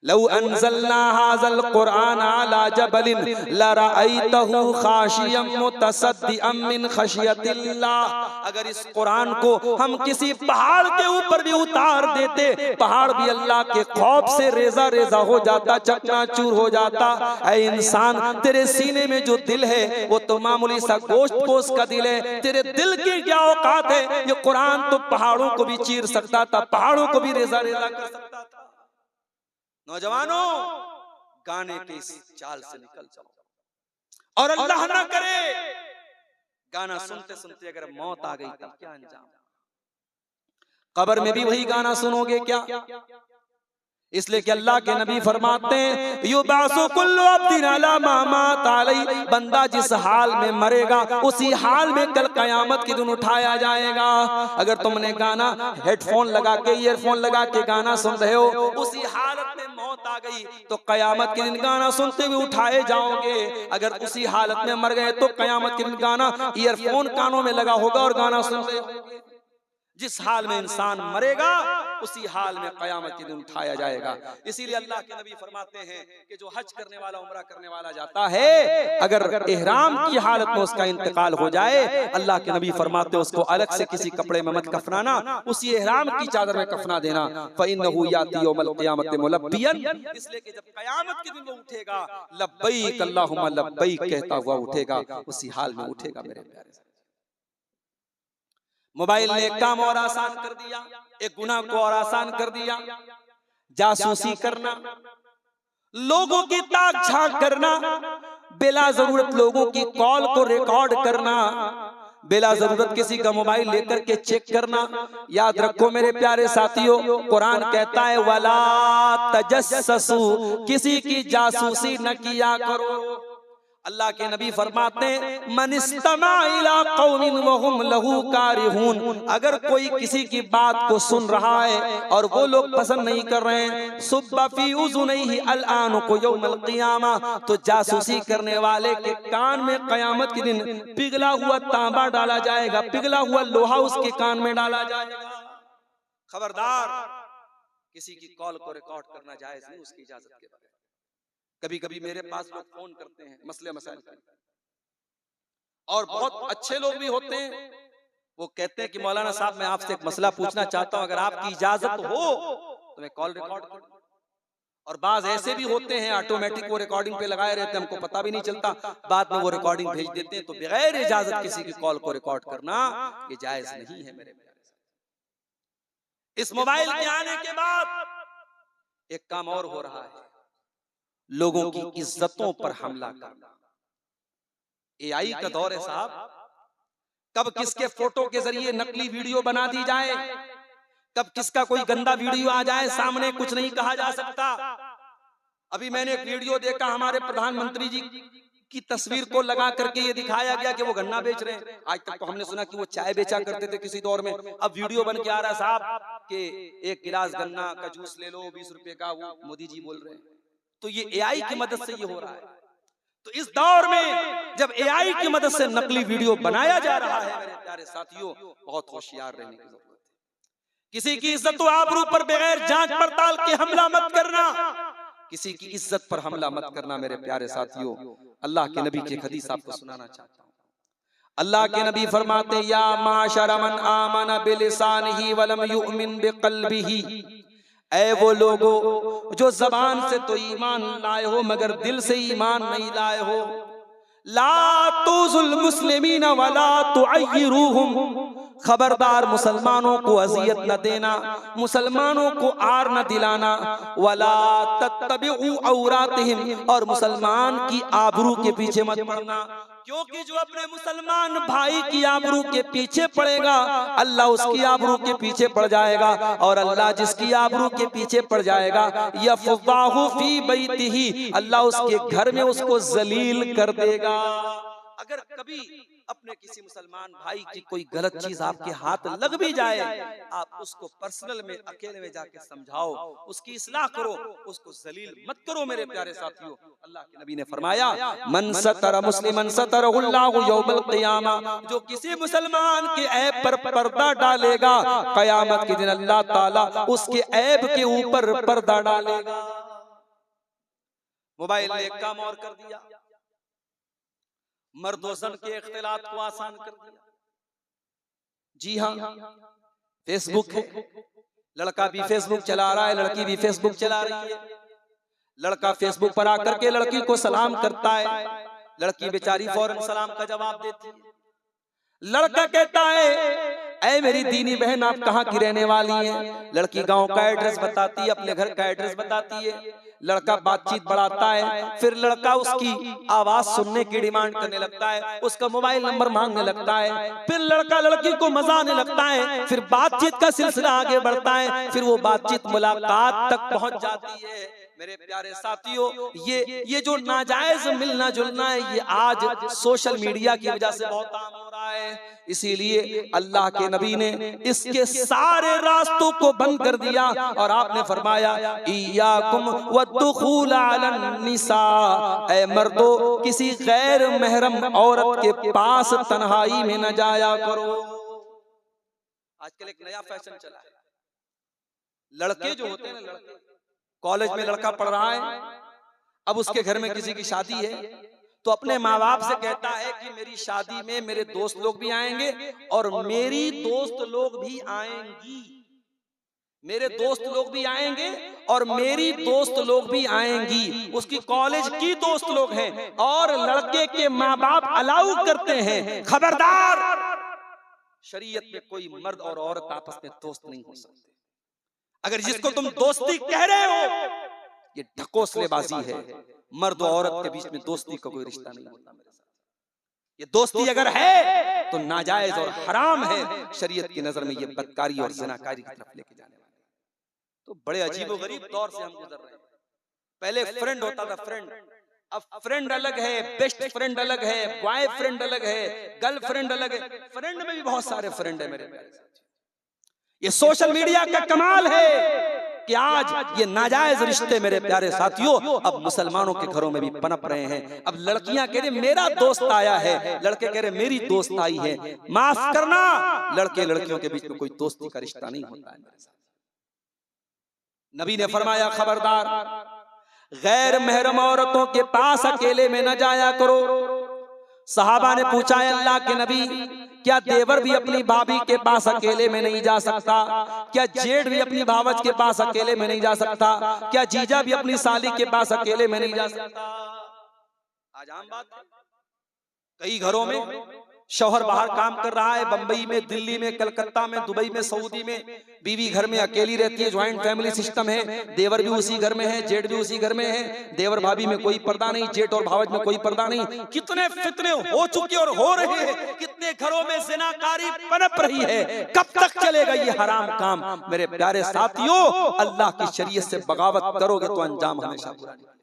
लौ अंज़लना हाज़ल कुरान अला जबलिन लरअयतहु खाशियम मुतसद्दिअम मिन खशियतिल्लाह। अगर इस कुरान को हम किसी पहाड़ के ऊपर भी उतार देते, पहाड़ भी अल्लाह के खौफ से रेजा रेजा हो जाता, चकनाचूर हो जाता। ऐ इंसान, तेरे सीने में जो दिल है वो तो मामूली सा गोश्त पोश का दिल है, तेरे दिल की क्या औकात है? ये कुरान तो पहाड़ों को भी चीर सकता था, पहाड़ों को भी रेजा रेजा कर सकता था। नौजवानों, गाने के इस चाल से निकल जाओ। और अल्लाह ना करे गाना सुनते सुनते अगर मौत आ गई तब क्या अंजाम? कब्र में भी वही गाना सुनोगे क्या? इसलिए कि अल्लाह के नबी फरमाते हैं युबासु कुल्लु अब्दिन अला मा मात अलैहि, बंदा जिस हाल में मरेगा उसी हाल में कल कयामत के दिन उठाया जाएगा। अगर तुमने गाना हेडफोन लगा के, ईयरफोन लगा के गाना सुन रहे हो, उसी हालत में मौत आ गई तो कयामत के दिन गाना सुनते हुए उठाए जाओगे। अगर उसी हालत में मर गए तो कयामत के दिन गाना ईयरफोन कानों में लगा होगा और गाना सुन रहे होगे। जिस हाल में इंसान मरेगा उसी हाल में क़यामत के दिन उठाया जाएगा। इसीलिए अल्लाह के नबी फरमाते हैं कि जो हज करने वाला, उम्रा करने वाला जाता है, अगर इहराम की हालत में उसका इंतकाल हो जाए, अल्लाह के नबी फरमाते हैं उसको अलग से किसी कपड़े में मत कफनाना, उसी इहराम की चादर में कफना देना। फ़इन्नहु याती यौमल क़ियामत मुलब्बियन, इसलिए कि जब क़यामत के दिन वो उठेगा लब्बैक अल्लाहुम्मा लब्बैक कहता हुआ उठेगा, उसी हाल में उठेगा मेरे प्यारे। मोबाइल ने एक काम और आसान कर दिया, एक गुनाह को और आसान कर दिया, जासूसी करना, लोगों की ताक झांक करना, बिला जरूरत लोगों की कॉल को रिकॉर्ड करना, बिला जरूरत किसी का मोबाइल लेकर के चेक करना। याद रखो मेरे प्यारे साथियों, कुरान कहता है वला तजस्ससू, किसी की जासूसी न किया करो। अल्लाह के नबी फरमाते हैं मनिस्तमा इला कौमिन वहुम लहू कारिहून, अगर कोई किसी की बात को सुन रहा है और वो लोग पसंद नहीं कर रहे हैं, सुब्बा फी उज़ुनैहि अलआन को यौमल क़ियामा, तो जासूसी करने वाले के कान में क़यामत के दिन पिघला हुआ तांबा डाला जाएगा, पिघला हुआ लोहा उसके कान में डाला जाएगा। खबरदार, किसी की कॉल को रिकॉर्ड करना जायज नहीं उसकी इजाजत के बगैर। कभी कभी मेरे पास लोग फोन करते हैं मसले मसाइल के, और बहुत अच्छे लोग भी होते हैं, वो कहते हैं कि मौलाना साहब मैं आपसे एक मसला पूछना चाहता हूं, अगर आपकी इजाजत हो तो मैं कॉल रिकॉर्ड करूं। और बाज ऐसे भी होते हैं ऑटोमेटिक वो रिकॉर्डिंग पे लगाए रहते हैं, हमको पता भी नहीं चलता, बाद में वो रिकॉर्डिंग भेज देते हैं। तो बगैर इजाजत किसी की कॉल को रिकॉर्ड करना ये जायज नहीं है मेरे प्यारे। इस मोबाइल के आने के बाद एक काम और हो रहा है, लोगों की इज्जतों पर हमला करना। एआई का दौर है साहब, कब किसके फोटो के जरिए नकली वीडियो बना दी जाए, कब किसका कोई गंदा वीडियो आ जाए सामने, कुछ नहीं कहा जा सकता। अभी मैंने एक वीडियो देखा, हमारे प्रधानमंत्री जी की तस्वीर को लगा करके ये दिखाया गया कि वो गन्ना बेच रहे हैं। आज तक तो हमने सुना कि वो चाय बेचा करते थे किसी दौर में, अब वीडियो बन के आ रहा है साहब कि एक गिलास गन्ना का जूस ले लो 20 रुपए का, वो मोदी जी बोल रहे हैं। तो ये एआई की मदद से ये हो रहा है। तो इस दौर में जब एआई की मदद से नकली वीडियो बनाया जा रहा है मेरे प्यारे साथियों, बहुत होशियार रहने की जरूरत है। किसी की इज्जत व आबरू पर बगैर जांच पड़ताल के हमला मत करना, किसी की इज्जत पर हमला मत करना मेरे प्यारे साथियों। अल्लाह के नबी की एक हदीस आपको सुनाना चाहता हूँ। अल्लाह के नबी फरमाते या माशर मन आमन बिलिसानिही वलम युमिन बिक़ल्बिही, ऐ वो लोगो जो जबान से तो ईमान लाए हो मगर दिल से ईमान नहीं लाए हो, ला तुज़ुल मुस्लिमीन वला तुअय्यिरूहुम, खबरदार मुसलमानों को अजियत न देना, मुसलमानों को आर न दिलाना, वला तत्तबिउ औरातिहिम, और मुसलमान की आबरू के पीछे मत पड़ना, क्योंकि जो अपने मुसलमान भाई की आबरू के पीछे पड़ेगा अल्लाह उसकी आबरू के पीछे पड़ जाएगा, और अल्लाह जिसकी आबरू के पीछे पड़ जाएगा यफ़ज़ाहु फी बैतिही, अल्लाह उसके घर में उसको जलील कर देगा। अगर कभी अपने किसी मुसलमान भाई की कोई गलत चीज आपके हाथ लग भी जाए, आप उसको पर्सनल में अकेले में जाके समझाओ, उसकी इस्लाह करो, उसको जलील मत करो मेरे प्यारे साथियों। अल्लाह के नबी ने फरमाया मन सतर मुस्लिमन सतरहुल्लाहु यौमल क़ियामा, जो किसी मुसलमान के ऐब पर पर्दा डालेगा क़यामत के दिन अल्लाह ताला उसके ऐब के ऊपर पर्दा डालेगा। मोबाइल ने एक काम और कर दिया, मर्द और ज़न के इख्तिलात को आसान कर दिया। जी हाँ, फेसबुक है, लड़का भी फेसबुक चला रहा है, लड़की भी फेसबुक चला रही है। लड़का फेसबुक पर आकर के लड़की को सलाम करता है, लड़की बेचारी फौरन सलाम का जवाब देती है। लड़का कहता है ऐ मेरी दीनी बहन आप कहाँ की रहने वाली हैं? लड़की गांव का एड्रेस बताती है, अपने घर का एड्रेस बताती है। लड़का बातचीत बढ़ाता है, फिर लड़का उसकी आवाज सुनने की डिमांड करने लगता है, उसका मोबाइल नंबर मांगने लगता है, फिर लड़का लड़की को मजा आने लगता है, फिर बातचीत का सिलसिला आगे बढ़ता है, फिर वो बातचीत मुलाकात तक पहुंच जाती है। मेरे प्यारे साथियों, ये जो नाजायज मिलना जुलना है, ये आज सोशल मीडिया की वजह से बहुत आम हो रहा है। इसीलिए अल्लाह के नबी ने इसके सारे रास्तों को बंद कर दिया और आपने फरमाया इय्याकुम वद्दुखूल अलन निसा, ऐ मर्दो किसी गैर महरम औरत के पास तन्हाई में न जाया करो। आजकल एक नया फैशन चला है, लड़के जो होते हैं ना, लड़के कॉलेज में लड़का पढ़ रहा है, अब उसके घर में किसी की शादी है, तो अपने माँ बाप से कहता है कि मेरी शादी में मेरे दोस्त लोग भी आएंगे और मेरी दोस्त लोग भी आएंगी, मेरे दोस्त लोग भी आएंगे और मेरी दोस्त लोग भी आएंगी। उसकी कॉलेज की दोस्त लोग हैं और लड़के के माँ बाप अलाउ करते हैं, खबरदार, शरीयत में कोई मर्द और औरत आपस में दोस्त नहीं हो सकते। अगर जिसको तुम दोस्ती कह रहे हो ये ढकोसलेबाजी है। मर्द और औरत के बीच में दोस्ती का कोई रिश्ता नहीं होता मेरे साथ। ये दोस्ती अगर है तो नाजायज और हराम है, शरीयत की नजर में ये बदकारी और ज़िनाकारी की तरफ लेके जाने वाले। तो बड़े अजीबोगरीब दौर से हम गुजर रहे हैं। पहले फ्रेंड होता था, फ्रेंड, अब फ्रेंड अलग है, बेस्ट फ्रेंड अलग है, बॉय फ्रेंड अलग है, गर्लफ्रेंड अलग है। फ्रेंड में भी बहुत सारे फ्रेंड है मेरे प्यारे साथियों। ये सोशल मीडिया का कमाल है कि आज ये नाजायज रिश्ते मेरे प्यारे साथियों अब मुसलमानों के घरों में भी पनप रहे हैं। अब लड़कियां कह रही मेरा दोस्त आया है, लड़के कह रहे मेरी दोस्त आई है। माफ करना, लड़के लड़कियों के बीच में कोई दोस्ती का रिश्ता नहीं होता है मेरे साथ। नबी ने फरमाया खबरदार, गैर महरम औरतों के पास अकेले में न जाया करो। सहाबा ने पूछा है अल्लाह के नबी, क्या देवर भी अपनी भाभी के पास अकेले में नहीं जा सकता? क्या जेठ भी अपनी भावज के पास अकेले में नहीं जा सकता? क्या जीजा भी अपनी साली के पास अकेले में नहीं जा सकता? आज आम बात है, कई घरों में शौहर बाहर काम कर रहा है, बंबई में, दिल्ली में, कलकत्ता में, दुबई में, सऊदी में, बीवी घर में अकेली रहती है, ज्वाइंट फैमिली सिस्टम है, देवर भी उसी घर में है, जेठ भी उसी घर में है, देवर भाभी में कोई पर्दा नहीं, जेठ और भावज में कोई पर्दा नहीं। कितने फितने हो चुके और हो रहे हैं, कितने घरों में ज़िनाकारी पनप रही है। कब तक चलेगा ये हराम काम? मेरे प्यारे साथियों, अल्लाह की शरीयत से बगावत करोगे तो अंजाम हमेशा बुरा निकलेगा।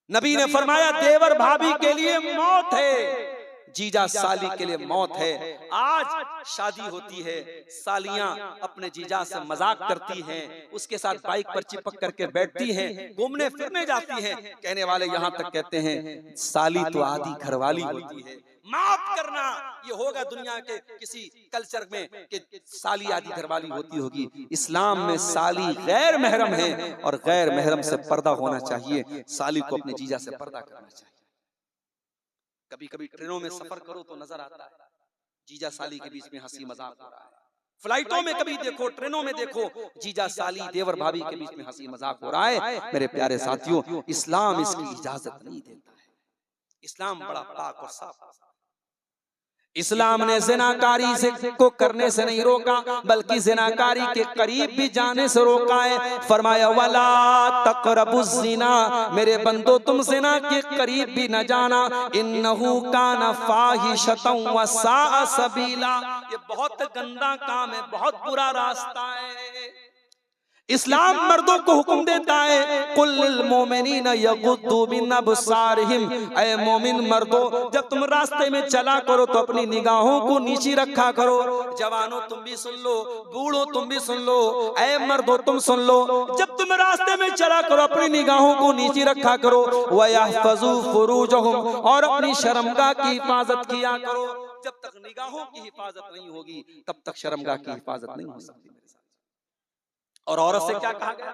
नबी ने फरमाया देवर भाभी के लिए मौत है, जीजा साली के लिए मौत है। आज शादी होती है, सालियां अपने जीजा से मजाक करती हैं, उसके साथ बाइक पर चिपक करके बैठती हैं, घूमने फिरने जाती हैं। कहने वाले यहाँ तक कहते हैं साली तो आधी घरवाली होती है। माफ करना, ये होगा दुनिया के किसी कल्चर में कि साली आधी घरवाली होती होगी। इस्लाम में साली गैर महरम है और गैर महरम से पर्दा होना चाहिए। साली को अपने जीजा से पर्दा करना चाहिए। कभी कभी ट्रेनों में सफर करो तो नजर आता है जीजा साली के बीच में हंसी मजाक हो रहा है। फ्लाइटों में कभी देखो, ट्रेनों में देखो, जीजा साली देवर भाभी के बीच में हंसी मजाक हो रहा है। मेरे प्यारे साथियों, इस्लाम इसकी इजाजत नहीं देता है। इस्लाम बड़ा पाक और साफ। इस्लाम ने ज़िनाकारी से को करने से नहीं रोका, बल्कि ज़िनाकारी के करीब भी जाने से रोका है। फरमाया वला तक़रबुज़्ज़िना, मेरे बंदो तुम ज़िना के करीब भी न जाना, इन्नहु काना फ़ाहिशतन व साअ सबीला, ये बहुत गंदा काम है, बहुत बुरा रास्ता है। इस्लाम मर्दों को हुक्म देता है कुल लिल मोमिनीना यगुद्दू मिन अबसारिहिम, ऐ मोमिन मर्दों जब तुम रास्ते में चला करो तो अपनी निगाहों को नीची रखा करो। जवानों तुम भी सुन लो, बूढ़ों तुम भी सुन लो, ऐ मर्दों तुम सुन लो, जब तुम रास्ते में चला करो अपनी निगाहों को नीची रखा करो। व यहफज़ू फुरूजहुम, और अपनी शर्मगाह की हिफाजत किया करो। जब तक निगाहों की हिफाजत नहीं होगी तब तक शर्मगाह की हिफाजत नहीं हो सकती। और औरत से क्या कहा गया?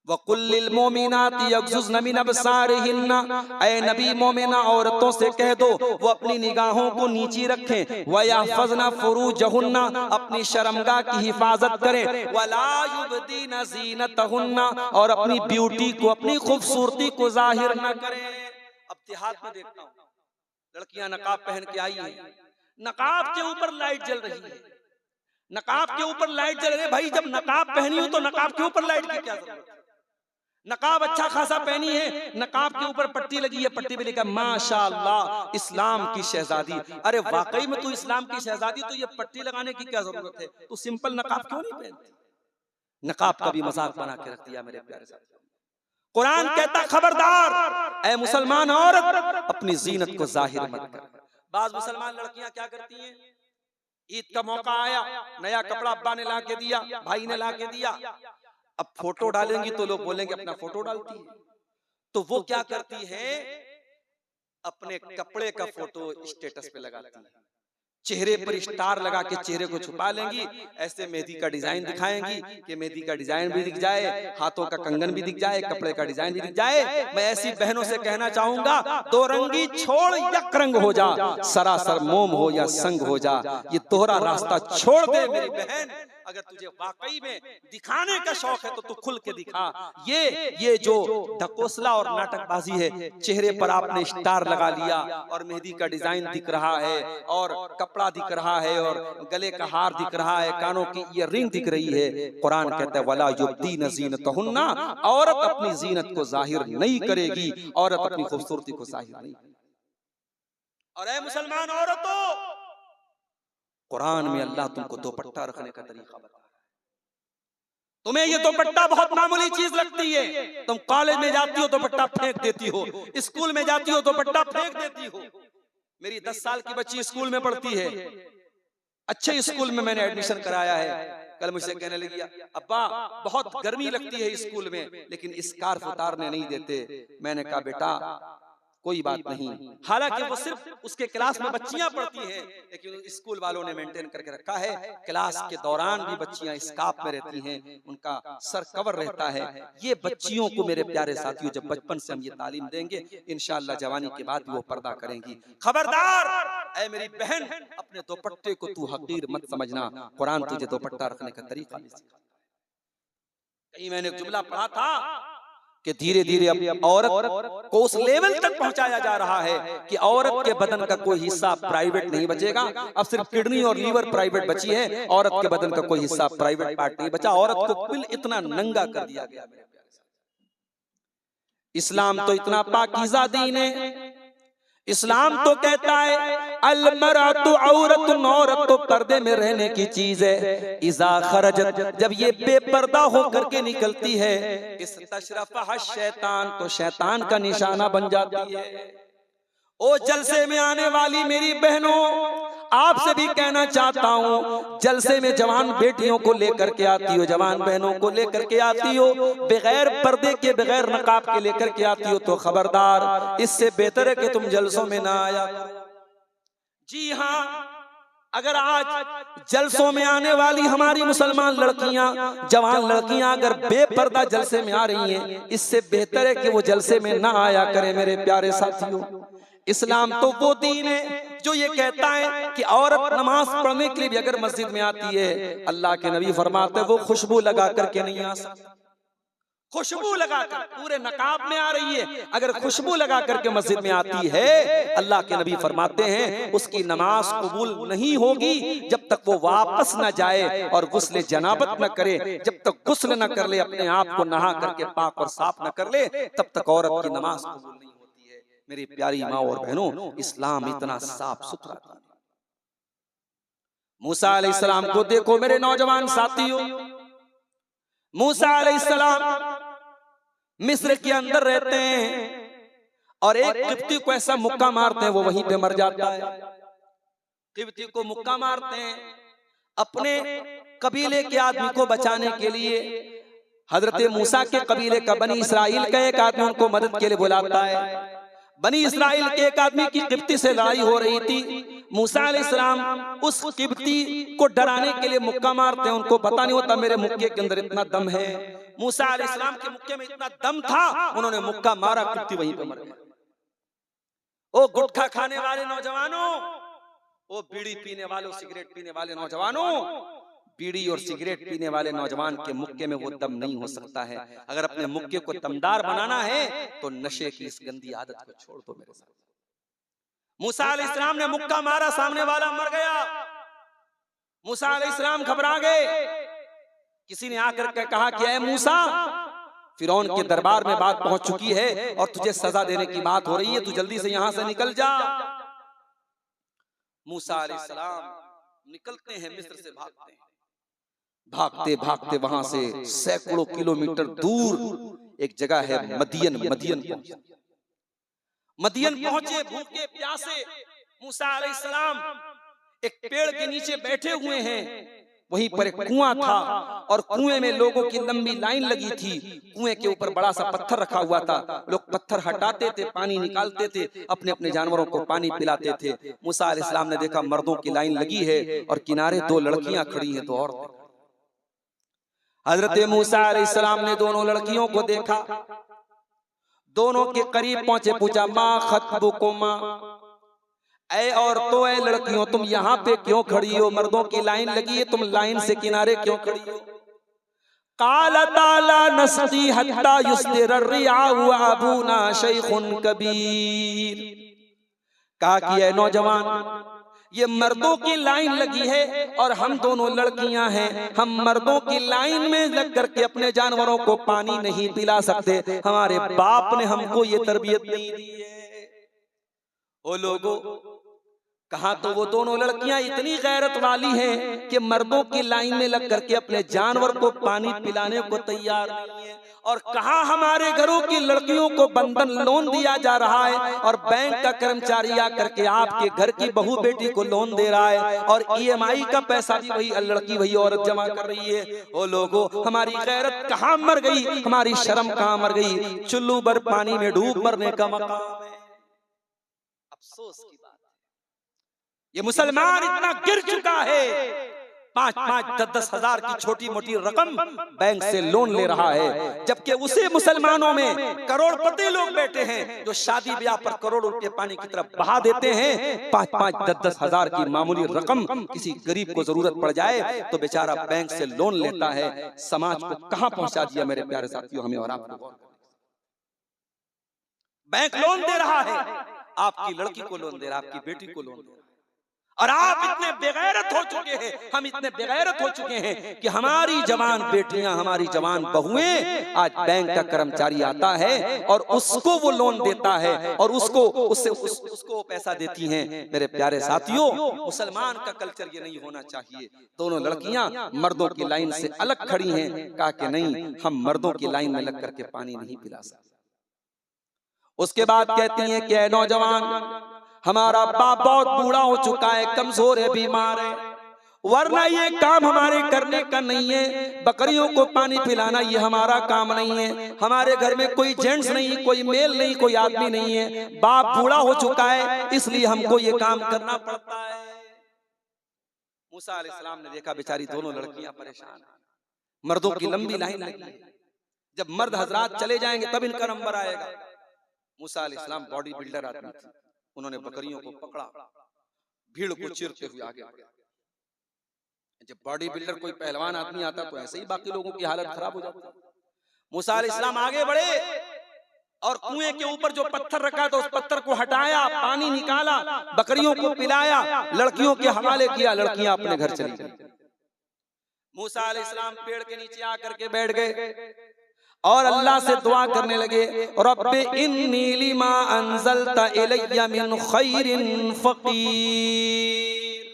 वकुल्लिल मोमिनाति यग़ज़ुज़्न मिन अबसारिहिन्ना, ऐ नबी मोमिना औरतों से कह दो वो अपनी निगाहों को नीची रखें। व यहफ़ज़्न फ़ुरूजहुन्ना, अपनी शर्मगाह की हिफाजत करें। वला युबदीन ज़ीनतहुन्ना, और अपनी ब्यूटी को, अपनी खूबसूरती को जाहिर न करें। अब देहात में देखता हूँ लड़कियां नकाब पहन के आई हैं, नकाब के ऊपर लाइट जल रही है, नकाब के ऊपर लाइट जल रही है। भाई जब नकाब पहनी हो तो नकाब के ऊपर लाइट की क्या जरूरत है? नकाब अच्छा खासा पहनी है, नकाब के ऊपर पट्टी लगी है, पट्टी पे लिखा माशाअल्लाह इस्लाम की शहजादी। अरे वाकई में तू इस्लाम की शहजादी, तो ये पट्टी लगाने की क्या जरूरत है? तू सिंपल नकाब क्यों नहीं पहनती? नकाब का भी मजाक बना के रख दिया मेरे प्यारे साथ। कुरान कहता खबरदार ऐ मुसलमान औरत अपनी जीनत को जाहिर मत कर। बाज मुसलमान लड़कियां क्या करती हैं, ईद का मौका आया, नया कपड़ा अब्बा ने ला के दिया, भाई ने ला के दिया, अब फोटो डालेंगी तो लोग बोलेंगे अपना फोटो डालती है। तो वो क्या करती है, अपने कपड़े का फोटो स्टेटस पे लगाती है। चेहरे पर स्टार लगा के चेहरे को छुपा लेंगी, ऐसे मेहंदी का डिजाइन दिखाएंगी कि मेहंदी का डिजाइन भी दिख जाए, हाथों का कंगन भी दिख जाए, कपड़े का डिजाइन भी दिख जाए। मैं ऐसी बहनों से कहना चाहूंगा, दो रंगी छोड़ यक रंग हो जा, सरासर मोम हो या संग हो जा, ये तोहरा रास्ता छोड़ दे मेरी बहन। अगर तुझे वाकई में दिखाने का शौक है तो तू खुल के दिखा। ये जो ढकोसला और नाटकबाजी है, चेहरे पर आपने स्टार लगा लिया और मेहंदी का डिजाइन दिख रहा है और कपड़ा दिख रहा है और गले का हार दिख रहा है, कानों की ईयररिंग दिख रही है। कुरान कहता है वला युब्दीन ज़ीनतहुन्ना, औरत अपनी जीनत को जाहिर नहीं करेगी, औरत अपनी खूबसूरती को जाहिर नहीं करेगी। और ऐ मुसलमान औरतों, कुरान में अल्लाह तुमको दुपट्टा रखने का तरीका बताया है। तुम्हें ये दुपट्टा बहुत मामूली चीज लगती है, तुम कॉलेज में जाती हो दुपट्टा फेंक देती हो, स्कूल में जाती हो दुपट्टा फेंक देती हो। मेरी 10 साल की बच्ची स्कूल में पढ़ती है, अच्छे स्कूल में मैंने एडमिशन कराया है। कल मुझसे कहने लगी, अब्बा बहुत गर्मी लगती है स्कूल में, लेकिन स्कार्फ उतारने नहीं देते। मैंने कहा बेटा कोई बात नहीं, हालांकि वो सिर्फ उसके क्लास में बच्चियां पढ़ती हैं, लेकिन स्कूल वालों ने मेंटेन करके रखा है, क्लास के दौरान भी बच्चियां स्कार्फ में रहती हैं, उनका सर कवर रहता है। ये बच्चियों को मेरे प्यारे साथियों जब बचपन से हम ये तालीम देंगे, इंशाअल्लाह जवानी के बाद भी वो पर्दा करेंगी। खबरदार ऐ मेरी बहन, अपने दुपट्टे को तू हकीर मत समझना, कुरान तुझे दुपट्टा रखने का तरीका भी सिखाता है। कहीं मैंने एक जुमला पढ़ा था कि धीरे धीरे अब औरत को उस लेवल तक पहुंचाया जा रहा है कि औरत के बदन का कोई हिस्सा प्राइवेट नहीं बचेगा। अब सिर्फ किडनी और लीवर प्राइवेट बची है, औरत के बदन का कोई हिस्सा प्राइवेट पार्ट नहीं बचा। औरत को बिल इतना नंगा कर दिया गया। इस्लाम तो इतना पाकीज़ा दीन है, इस्लाम तो कहता है अलमरातु औरतुन, औरत तो पर्दे में रहने की चीज है। इज़ा खरजत, जब ये बेपर्दा होकर के निकलती है, इस तशरफहा शैतान, तो शैतान का निशाना बन जाती है। ओ जलसे में आने वाली मेरी बहनों, आपसे भी कहना चाहता हूँ, जलसे में जवान बेटियों को लेकर के आती हो, जवान बहनों को लेकर के आती हो, बगैर पर्दे के बगैर नकाब के लेकर के आती हो, तो खबरदार, इससे बेहतर है कि तुम जलसों में ना आया। जी हाँ, अगर आज जलसों में आने वाली हमारी मुसलमान लड़कियां, जवान लड़कियां अगर बेपर्दा जलसे में आ रही हैं, इससे बेहतर है कि वो जलसे में ना आया करें। मेरे प्यारे साथियों, इस्लाम तो वो दीन है जो ये कहता है कि औरत नमाज पढ़ने के लिए भी अगर मस्जिद में आती है, अल्लाह के नबी फरमाते हैं वो खुशबू लगा करके नहीं आ सकती। खुशबू लगाकर, पूरे नकाब में आ रही है, अगर खुशबू लगा करके मस्जिद में आती है, अल्लाह के नबी फरमाते हैं उसकी नमाज कबूल नहीं होगी जब तक वो वापस न जाए और गुस्ल जनाबत न करे। जब तक गुस्ल न कर ले, अपने आप को नहा करके पाक और साफ न कर ले, तब तक औरत की नमाज कबूल नहीं। मेरी प्यारी माँ और बहनों, इस्लाम इतना साफ सुथरा था। मूसा अलैहिस्सलाम को देखो मेरे नौजवान साथियों, मूसा अलैहिस्सलाम मिस्र के अंदर रहते हैं और एक किब्ती को ऐसा मुक्का मारते हैं, वो वहीं पे मर जाता है। किब्ती को मुक्का मारते हैं, अपने कबीले के आदमी को बचाने के लिए हजरत मूसा के कबीले का, बनी इसराइल का एक आदमी उनको मदद के लिए बुलाता है। बनी इसराइल के एक आदमी की किब्ती से लड़ाई हो रही थी। मूसा अलैहिस्सलाम उस किब्ती को डराने के लिए मुक्का मारते हैं, उनको पता नहीं होता मेरे मुक्के के अंदर इतना दम है। मूसा अलैहिस्सलाम के मुक्के में इतना दम था, उन्होंने मुक्का मारा, किब्ती वहीं पे मर गया। ओ गुटखा खाने वाले नौजवानों, ओ बीड़ी पीने वालों, सिगरेट पीने वाले नौजवानों, बीड़ी और सिगरेट पीने वाले नौजवान के मुक्के में वो दम नहीं हो सकता है। अगर अपने मुक्के को दमदार बनाना है तो नशे की इस गंदी आदत को छोड़ दो मेरे साथ। मूसा अलैहिस्सलाम ने मुक्का मारा, सामने वाला मर गया। मूसा अलैहिस्सलाम घबरा गए। किसी ने आकर के कहा कि ऐ मूसा, फिरौन के दरबार में बात पहुंच चुकी है और तुझे सजा देने की बात हो रही है, तू जल्दी से यहां से निकल जा। मूसा अलैहिस्सलाम निकलते हैं, मिस्र से भागते हैं। भागते भागते वहां से सैकड़ों किलोमीटर दूर एक जगह है मदियन। मदियन पहुंचे, भूखे प्यासे। मूसा अलैहिस्सलाम एक पेड़ के नीचे बैठे हुए हैं। वहीं पर एक कुआं था और कुएं में लोगों की लंबी लाइन लगी थी। कुएं के ऊपर बड़ा सा पत्थर रखा हुआ था, लोग पत्थर हटाते थे, पानी निकालते थे, अपने अपने जानवरों को पानी पिलाते थे। मूसा अलैहिस्सलाम ने देखा मर्दों की लाइन लगी है और किनारे दो लड़कियां खड़ी हैं, दो औरतें। हजरत मूसा अलैहिस्सलाम ने दोनों लड़कियों को देखा, दोनों के करीब पहुंचे, पूछा माँ खत्बुकुमा, ऐ औरतों, ऐ लड़कियों, तुम यहाँ पे क्यों खड़ी हो? मर्दों की लाइन लगी है, तुम लाइन से किनारे क्यों खड़ी हो? काला ताला नस्ती हत्ता युस्दिर रियाउ व अबूना शैखुन कबीर। कहा कि ऐ नौजवान, ये मर्दों की लाइन लगी है और हम दोनों लड़कियां हैं, हम मर्दों की लाइन में लग करके अपने जानवरों को पानी नहीं पिला सकते, हमारे बाप ने हमको ये तरबियत नहीं दी है। ओ लोगों, कहा तो वो दोनों लड़कियां इतनी गैरत वाली हैं कि मर्दों की लाइन में लग करके अपने जानवर को पानी पिलाने को तैयार नहीं है, और कहा हमारे घरों की लड़कियों को बंधन लोन दिया जा रहा है और बैंक का कर्मचारी आकर के आपके घर की बहू बेटी को लोन दे रहा है और EMI का पैसा भी वही लड़की वही औरत जमा कर रही है। ओ लोगों, हमारी गैरत कहाँ मर गई, हमारी शर्म कहाँ मर गई? चुल्लू भर पानी में डूब मरने का मकाम है। अफसोस की बात, ये मुसलमान इतना गिर चुका है, 5-5, 10-10 हजार की छोटी मोटी रकम बैंक से लोन ले रहा है, जबकि उसे मुसलमानों में करोड़पति लोग बैठे हैं जो शादी ब्याह पर करोड़ों रुपए पानी की तरफ बहा देते हैं। 5-5, 10-10 हजार की मामूली रकम किसी गरीब को जरूरत पड़ जाए तो बेचारा बैंक से लोन लेता है। समाज को कहां पहुंचा दिया मेरे प्यारे साथियों, हमें और आपको। बैंक लोन दे रहा है, आपकी लड़की को लोन दे रहा है, आपकी बेटी को लोन दे रहा है, और आप इतने बेगैरत हो चुके हैं, हम इतने बेगैरत हो चुके हैं कि हमारी जवान बेटियां, हमारी जवान बहुएं, आज बैंक का कर्मचारी आता है और उसको वो लोन देता है और उसको पैसा देती हैं। मेरे प्यारे साथियों, मुसलमान का कल्चर ये नहीं होना चाहिए। दोनों लड़कियां मर्दों की लाइन से अलग खड़ी हैं, कहा कि नहीं, हम मर्दों की लाइन में लग करके पानी नहीं पिला सकते। उसके बाद कहती हैं कि नौजवान, हमारा बाप बहुत बूढ़ा हो चुका है, कमजोर है, बीमार है, वरना ये काम हमारे करने का नहीं है। बकरियों को पानी पिलाना ये हमारा काम नहीं है, हमारे घर में कोई जेंट्स नहीं, कोई मेल नहीं, कोई आदमी नहीं है, बाप बूढ़ा हो चुका है, इसलिए हमको ये काम करना पड़ता है। मूसा अलैहिस्सलाम ने देखा बेचारी दोनों लड़कियां परेशान हैं, मर्दों की लंबी लाइन लगी है, जब मर्द हजरात चले जाएंगे तब इनका नंबर आएगा। मूसा अलैहिस्सलाम बॉडी बिल्डर आदमी थे, उन्होंने बकरियों को पकड़ा, भीड़ को चीरते हुए आगे बढ़े। जब बॉडी बिल्डर कोई पहलवान आदमी आता तो ऐसे ही बाकी लोगों की हालत खराब हो जाती। मूसा अलैहिस्सलाम आगे बढ़े और कुएं के ऊपर जो पत्थर रखा था उस पत्थर को हटाया, पानी निकाला, बकरियों को पिलाया, लड़कियों के हवाले किया, लड़कियां अपने घर चली गई। मूसा अलैहिस्सलाम पेड़ के नीचे आकर के बैठ गए और अल्लाह से दुआ करने लगे, रब्बि इन्नी लिमा अंज़लता इलैया मिन खैरिन फ़क़ीर।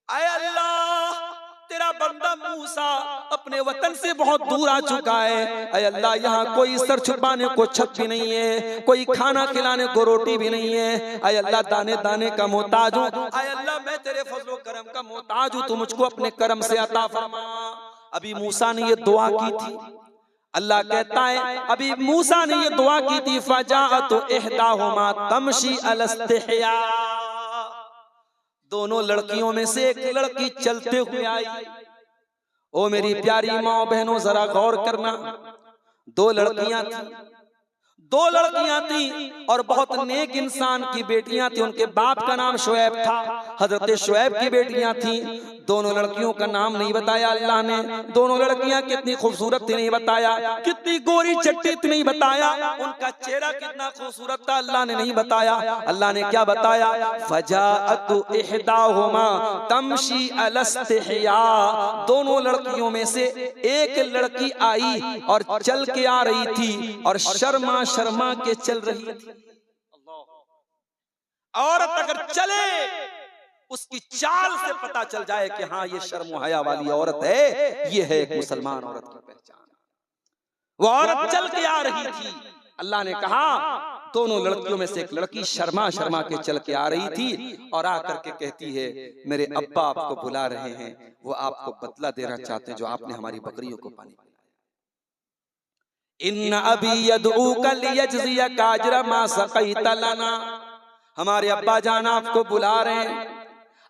ऐ अल्लाह, तेरा बंदा मूसा अपने वतन से बहुत दूर आ चुका है। ऐ अल्लाह, यहाँ कोई सर छुपाने को छत भी नहीं है, कोई खाना खिलाने को रोटी भी नहीं है। ऐ अल्लाह, दाने दाने का मोहताज हूँ। ऐ अल्लाह, मैं तेरे फज़्ल करम का मोहताज हूँ, तू मुझको अपने करम से अता फरमा। अभी मूसा ने ये दुआ की थी, अल्लाह कहता है अभी मूसा ने ये दुआ की थी, फजाअतु इहदाहुमा तमशी अलस्तिहया, दोनों लड़कियों में से एक लड़की चलते हुए आई। ओ मेरी प्यारी माँ बहनों, जरा गौर करना, दो लड़कियां थी और बहुत नेक इंसान की बेटियां थी। उनके बाप का नाम शुएब था, हजरत शुएब की बेटियां थी। दोनों लड़कियों का नाम नहीं बताया अल्लाह ने, दोनों लड़कियां कितनी खूबसूरत थी नहीं बताया, कितनी गोरी चट्टी थी नहीं बताया, उनका चेहरा कितना खूबसूरत था अल्लाह ने नहीं बताया। अल्लाह ने क्या बताया, फजाअतु इहदाहुमा तमशी अलस्तिहया, दोनों लड़कियों में से एक लड़की आई और चल के आ रही थी और शर्मा शर्मा के चल रही थी। औरत अगर चले उसकी चाल से पता चल जाए कि हाँ ये शर्म हया वाली औरत है, ये है एक मुसलमान औरत की पहचान। वो औरत चल के आ रही थी। अल्लाह ने कहा दोनों लड़कियों में से एक लड़की शर्मा शर्मा के चल के आ रही थी और आकर के कहती है, मेरे अब्बा आपको बुला रहे हैं, वो आपको बदला देना चाहते हैं जो आपने हमारी बकरियों को पानी पिलाया। इन्न अबी यदऊका लियजज़ियका अज्र मा सक़ैत लना, हमारे अब्बा जान आपको बुला रहे हैं,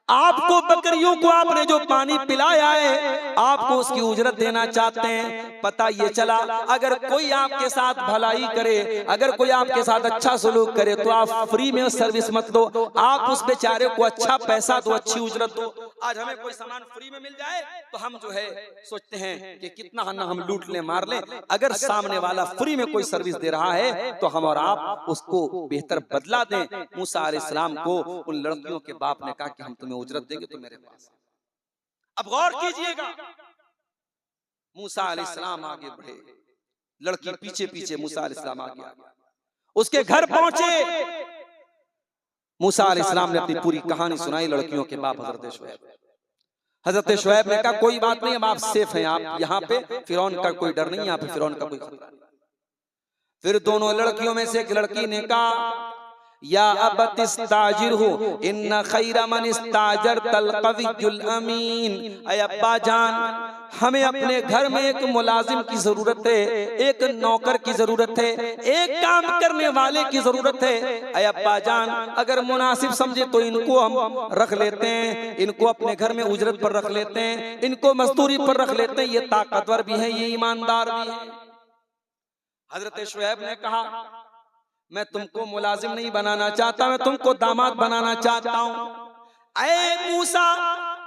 आपको बकरियों को आपने जो पानी पिलाया है आपको उसकी उजरत देना चाहते हैं। पता ये चला अगर कोई आपके साथ भलाई करे, अगर कोई आपके साथ अच्छा सलूक करे तो आप फ्री में सर्विस मत दो, आप उस बेचारे को अच्छा पैसा दो, अच्छी उजरत दो। आज हमें कोई सामान फ्री में मिल जाए तो हम जो है सोचते हैं कि कितना ना हम लूट लें मार लें, अगर सामने वाला फ्री में कोई सर्विस दे रहा है तो हम और आप उसको बेहतर बदला दें। मूसा अलैहिस्सलाम को उन लड़कियों के बाप ने कहा कि हम तुम्हें उजरत देंगे तो मेरे पास। अब गौर कीजिएगा, मूसा अलैहिस्सलाम आगे बढ़े, लड़की पीछे पीछे, मूसा अलैहिस्सलाम आगे आगे, उसके घर पहुंचे। मूसा अलैहिस्सलाम ने अपनी पूरी कहानी सुनाई लड़कियों के बाप हजरत शुएब। हजरत शुएब ने कहा कोई बात नहीं, अब आप सेफ हैं, आप यहाँ पे फिरौन का कोई डर नहीं, यहाँ पे फिरौन का कोई खतरा नहीं। फिर दोनों लड़कियों में से एक लड़की ने कहा, या अबत इस्ताजिरहु इन्न खैरा मन इस्ताजरतल क़वियुल अमीन, ऐ अब्बा जान हमें अपने घर में एक मुलाजिम की जरूरत है, एक नौकर की जरूरत है, एक काम करने वाले की जरूरत है। ऐ अब्बा जान अगर मुनासिब समझे तो इनको हम रख लेते हैं, इनको अपने घर में उजरत पर रख लेते हैं, इनको मजदूरी पर रख लेते हैं, ये ताकतवर भी है, ये ईमानदार भी है। हजरत शुएब ने कहा मैं तुमको मुलाजिम नहीं बनाना चाहता, मैं तुमको दामाद बनाना चाहता हूँ। ऐ मूसा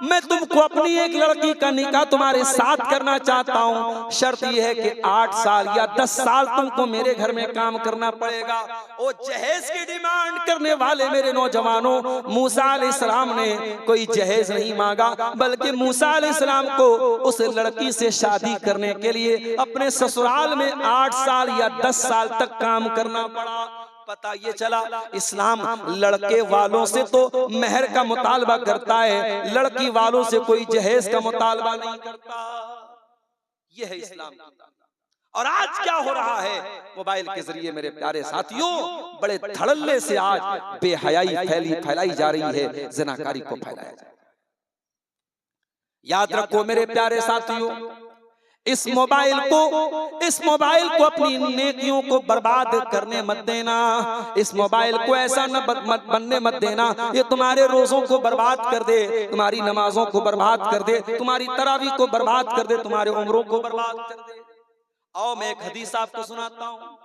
मैं तुमको अपनी एक लड़की का निकाह तुम्हारे साथ करना चाहता हूँ, शर्त यह है कि 8 साल या 10 साल तुमको मेरे घर में काम करना पड़ेगा। ओ जहेज की डिमांड करने वाले मेरे नौजवानों, मूसा अलैहिस्सलाम ने कोई जहेज नहीं मांगा, बल्कि मूसा अलैहिस्सलाम को उस लड़की से शादी करने के लिए अपने ससुराल में 8 साल या 10 साल तक काम करना पड़ा। पता ये चला इस्लाम लड़के वालों से तो मेहर का मुतालबा करता है, लड़की वालों से कोई जहेज का मुतालबा नहीं करता। ये है इस्लाम की। और आज क्या हो रहा है, मोबाइल के जरिए मेरे प्यारे साथियों बड़े धड़ल्ले से आज बेहयाई फैलाई जा रही है, ज़िनाकारी को फैलाया जा रहा है। याद रखो मेरे प्यारे साथियों, इस मोबाइल को अपनी नेकियों को बर्बाद करने मत देना, इस मोबाइल को ऐसा न बनने मत देना ये तुम्हारे रोजों को बर्बाद कर दे, तुम्हारी नमाजों को बर्बाद कर दे, तुम्हारी तरावी को बर्बाद कर दे, तुम्हारे उम्रों को बर्बाद कर दे। आओ मैं एक हदीस आपको सुनाता हूँ।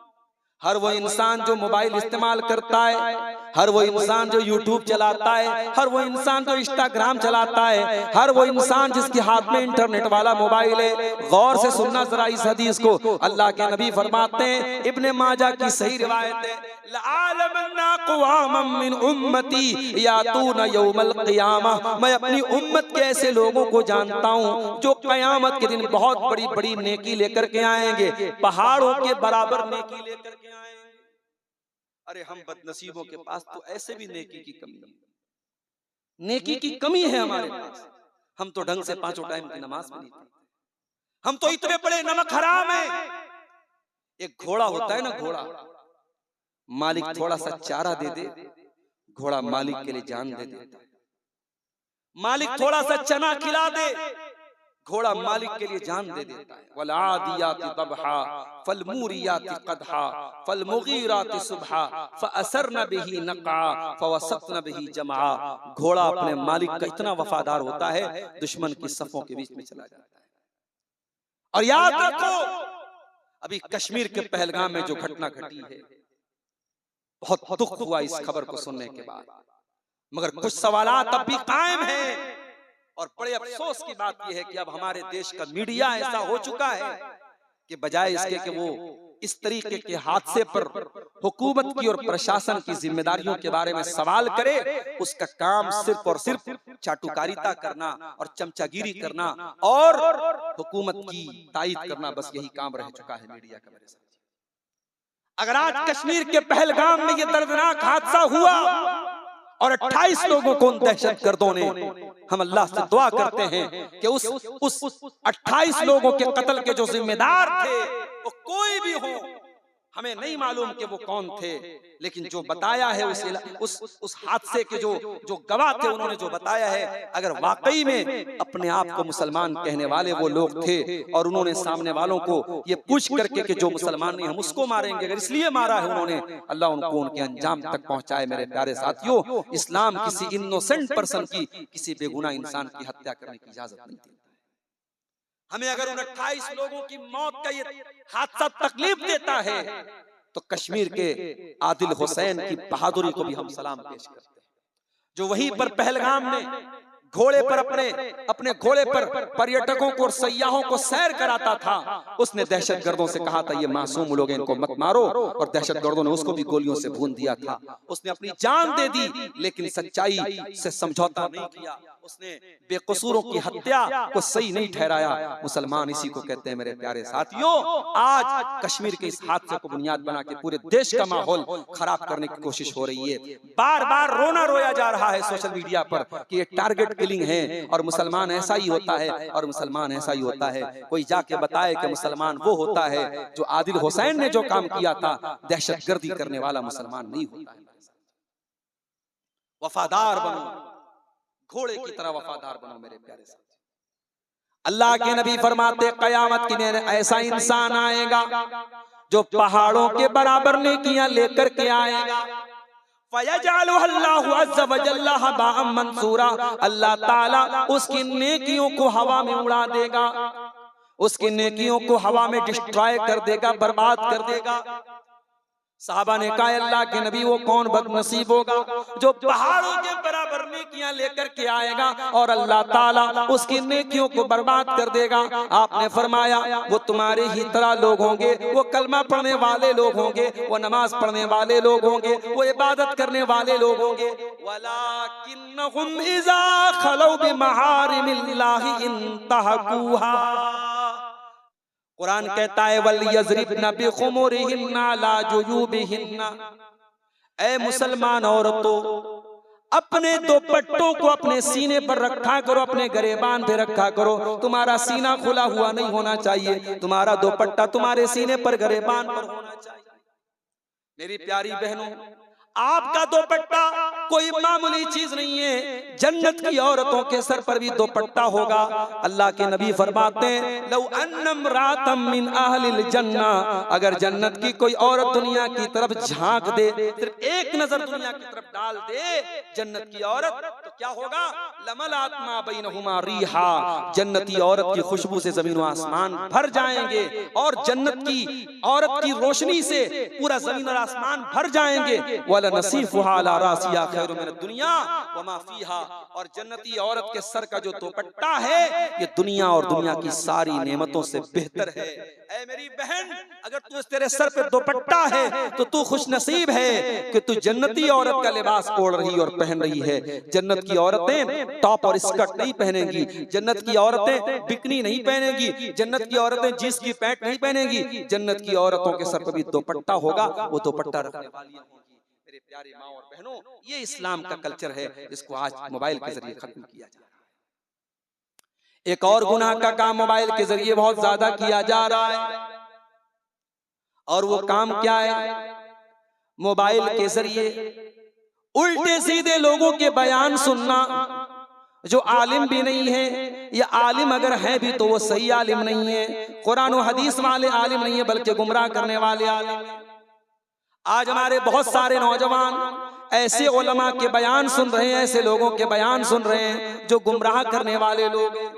हर वो इंसान जो मोबाइल इस्तेमाल करता है, हर वो इंसान जो यूट्यूब चलाता है, हर वो इंसान जो इंस्टाग्राम चलाता है, हर वो इंसान जिसके हाथ में इंटरनेट वाला मोबाइल है, गौर से सुनना जरा इस हदीस को। अल्लाह के नबी फरमाते हैं, इब्ने माजा की सही रिवायत है, लअलमन्ना क़वामम मिन उम्मती यातूना यौमल क़ियामह, मैं अपनी उम्मत के ऐसे लोगों को जानता हूँ जो क़यामत के दिन बहुत बड़ी बड़ी नेकी लेकर के आएंगे, पहाड़ों के बराबर नेकी लेकर के आएंगे। अरे हम बदनसीबों के पास तो ऐसे भी नेकी की कमी है, नेकी की कमी है हमारे पास। हम तो ढंग से 5 टाइम की नमाज में नहीं पढ़ते, हम तो इतने बड़े नमक हराम हैं। एक घोड़ा होता है ना, घोड़ा मालिक थोड़ा सा चारा दे दे, घोड़ा मालिक के लिए जान दे देता है। मालिक थोड़ा सा चना खिला दे, घोड़ा मालिक के लिए जान दे देता है। वलादियाति दबहा फलमूरियाति कदहा फलमुगीराति सुबहा फअसरन बिही नक़ा फवसतन बिही जमा। घोड़ा अपने मालिक का इतना वफादार होता है, दुश्मन की सफों के बीच में चला जाता है। और याद रखो अभी कश्मीर के पहलगाम में जो घटना घटी है, बहुत दुख हुआ इस खबर को सुनने के बाद, मगर कुछ सवालात अब भी कायम हैं। और बड़े अफसोस की बात यह है कि अब हमारे देश का मीडिया ऐसा हो चुका है कि बजाय इसके कि वो इस तरीके के हादसे पर हुकूमत की और प्रशासन की जिम्मेदारियों के बारे में सवाल करे, उसका काम सिर्फ और सिर्फ चाटुकारिता करना और चमचागिरी करना और हुकूमत की तायीद करना, बस यही काम रह चुका है मीडिया का। मेरे साथ अगर आज कश्मीर के पहलगाम में ये दर्दनाक हादसा हुआ और 28 लोगों को उन दहशतगर्दों ने, हम अल्लाह से दुआ करते हैं कि उस 28 लोगों के कत्ल के जो जिम्मेदार थे वो कोई भी हो, हमें नहीं मालूम कि वो कौन थे, लेकिन जो बताया है उस हादसे के जो गवाह थे उन्होंने जो बताया है, अगर वाकई में अपने आप को मुसलमान कहने वाले वो लोग थे और उन्होंने सामने वालों को ये पूछ करके कि जो मुसलमान नहीं हम उसको मारेंगे, अगर इसलिए मारा है उन्होंने, अल्लाह उनको उनके अंजाम तक पहुंचाए। मेरे प्यारे साथियों, इस्लाम किसी इनोसेंट पर्सन की, किसी बेगुनाह इंसान की हत्या करने की इजाजत नहीं देता। हमें अगर उन 28 लोगों की मौत का ये हादसा तकलीफ देता है तो कश्मीर के आदिल हुसैन की बहादुरी को भी हम सलाम पेश करते हैं, जो वहीं पर पहलगाम में घोड़े पर अपने घोड़े पर पर्यटकों को और सयाहों को सैर कराता था। उसने दहशतगर्दों से कहा था ये मासूम लोग, इनको मत मारो, और दहशतगर्दों ने उसको भी गोलियों से भून दिया था। उसने अपनी जान दे दी, लेकिन सच्चाई से समझौता नहीं किया। उसने बेकसूरों की हत्या को सही नहीं ठहराया। मुसलमान इसी को कहते हैं। मेरे प्यारे साथियों, आज कश्मीर के इस हादसे को बुनियाद बना के पूरे देश का माहौल खराब करने की कोशिश हो रही है। बार बार रोना रोया जा रहा है सोशल मीडिया पर कि ये टारगेट किलिंग है और मुसलमान ऐसा ही होता है और मुसलमान ऐसा ही होता है। कोई जाके बताए कि मुसलमान वो होता है जो आदिल हुसैन ने जो काम किया था, दहशतगर्दी करने वाला मुसलमान नहीं होता है। वफादार बनो, घोड़े की तरह वफादार बनो मेरे प्यारे साथी। अल्लाह के नबी फरमाते कयामत के दिन ऐसा इंसान आएगा जो पहाड़ों के बराबर नेकियां लेकर के आएगा। फयजअलुहु अज़्ज़ व जल्ल हबाअम मंसूरा, अल्लाह ताला उसकी नेकियों को हवा में उड़ा देगा, उसकी नेकियों को हवा में डिस्ट्रॉय कर देगा, बर्बाद कर देगा। साहबा ने कहा अल्लाह के नबी वो कौन बदनसीब होगा जो पहाड़ों के बराबर नेकियां लेकर के आएगा और अल्लाह ताला उसकी नेकियों को बर्बाद कर देगा। आपने फरमाया वो तुम्हारे ही तरह लोग होंगे, वो कलमा पढ़ने वाले लोग होंगे, वो नमाज पढ़ने वाले लोग होंगे, वो इबादत करने वाले लोग होंगे। वलाकिन्नहुम इज़ा खलौ बिमहारिमिल्लाहि इंतहकुहा, कुरान कहता है वलियज़रिबना बिखुमुरिहिन्ना ला जुयूबिहिन्ना, ऐ मुसलमान औरतों अपने दुपट्टों को अपने सीने पर रखा करो, अपने गरेबान पे रखा करो। तुम्हारा सीना खुला हुआ नहीं होना चाहिए, तुम्हारा दुपट्टा तुम्हारे सीने पर गरेबान पर होना चाहिए। मेरी प्यारी बहनों, आपका दुपट्टा कोई मामूली चीज नहीं है, जन्नत की औरतों के सर पर भी दुपट्टा होगा। अल्लाह के नबी फरमाते हैं लौ अन्नम्रातम मिन अहलिल जन्ना, अगर जन्नत की कोई औरत दुनिया की तरफ झांक दे, सिर्फ एक नजर दुनिया की तरफ डाल दे जन्नत की औरत, तो क्या होगा? लमलात मा बैनहुमा रीहा, जन्नती औरत की खुशबू से जमीन व आसमान भर जाएंगे और जन्नत की औरत की रोशनी से पूरा जमीन और आसमान भर जाएंगे। नसीफुहा अला रासिया खैरु मिन दुनिया व मा फीहा, और जन्नती औरत के सर का जो दुपट्टा है ये दुनिया और दुनिया की सारी नेमतों से बेहतर है। ऐ मेरी बहन, अगर तू तेरे सर पे दुपट्टा है तो तू खुश नसीब है कि तू जन्नती औरत का लिबास ओढ़ रही और पहन रही है। जन्नत की औरतें टॉप और स्कर्ट नहीं पहनेंगी, जन्नत की औरतें बिकनी नहीं पहनेंगी, जन्नत की औरतें जींस की पैंट नहीं पहनेंगी। जन्नत की औरतों के सर पर भी दुपट्टा होगा, वो दुपट्टा रखने वाली होगी। मेरे प्यारे माँ और बहनों, ये इस्लाम का कल्चर है, इसको आज मोबाइल के जरिए खत्म किया जा रहा है। एक और गुनाह का काम मोबाइल के जरिए बहुत ज्यादा किया जा रहा है, और वो काम क्या है? मोबाइल के जरिए उल्टे सीधे लोगों के बयान सुनना, जो आलिम भी नहीं है, या आलिम अगर है भी तो वो सही आलिम नहीं है, कुरान और हदीस वाले आलिम नहीं है, बल्कि गुमराह करने वाले आलिम है। आज हमारे बहुत सारे नौजवान ऐसे उलमा के बयान सुन रहे हैं, ऐसे लोगों के बयान सुन रहे हैं जो गुमराह करने वाले लोग हैं।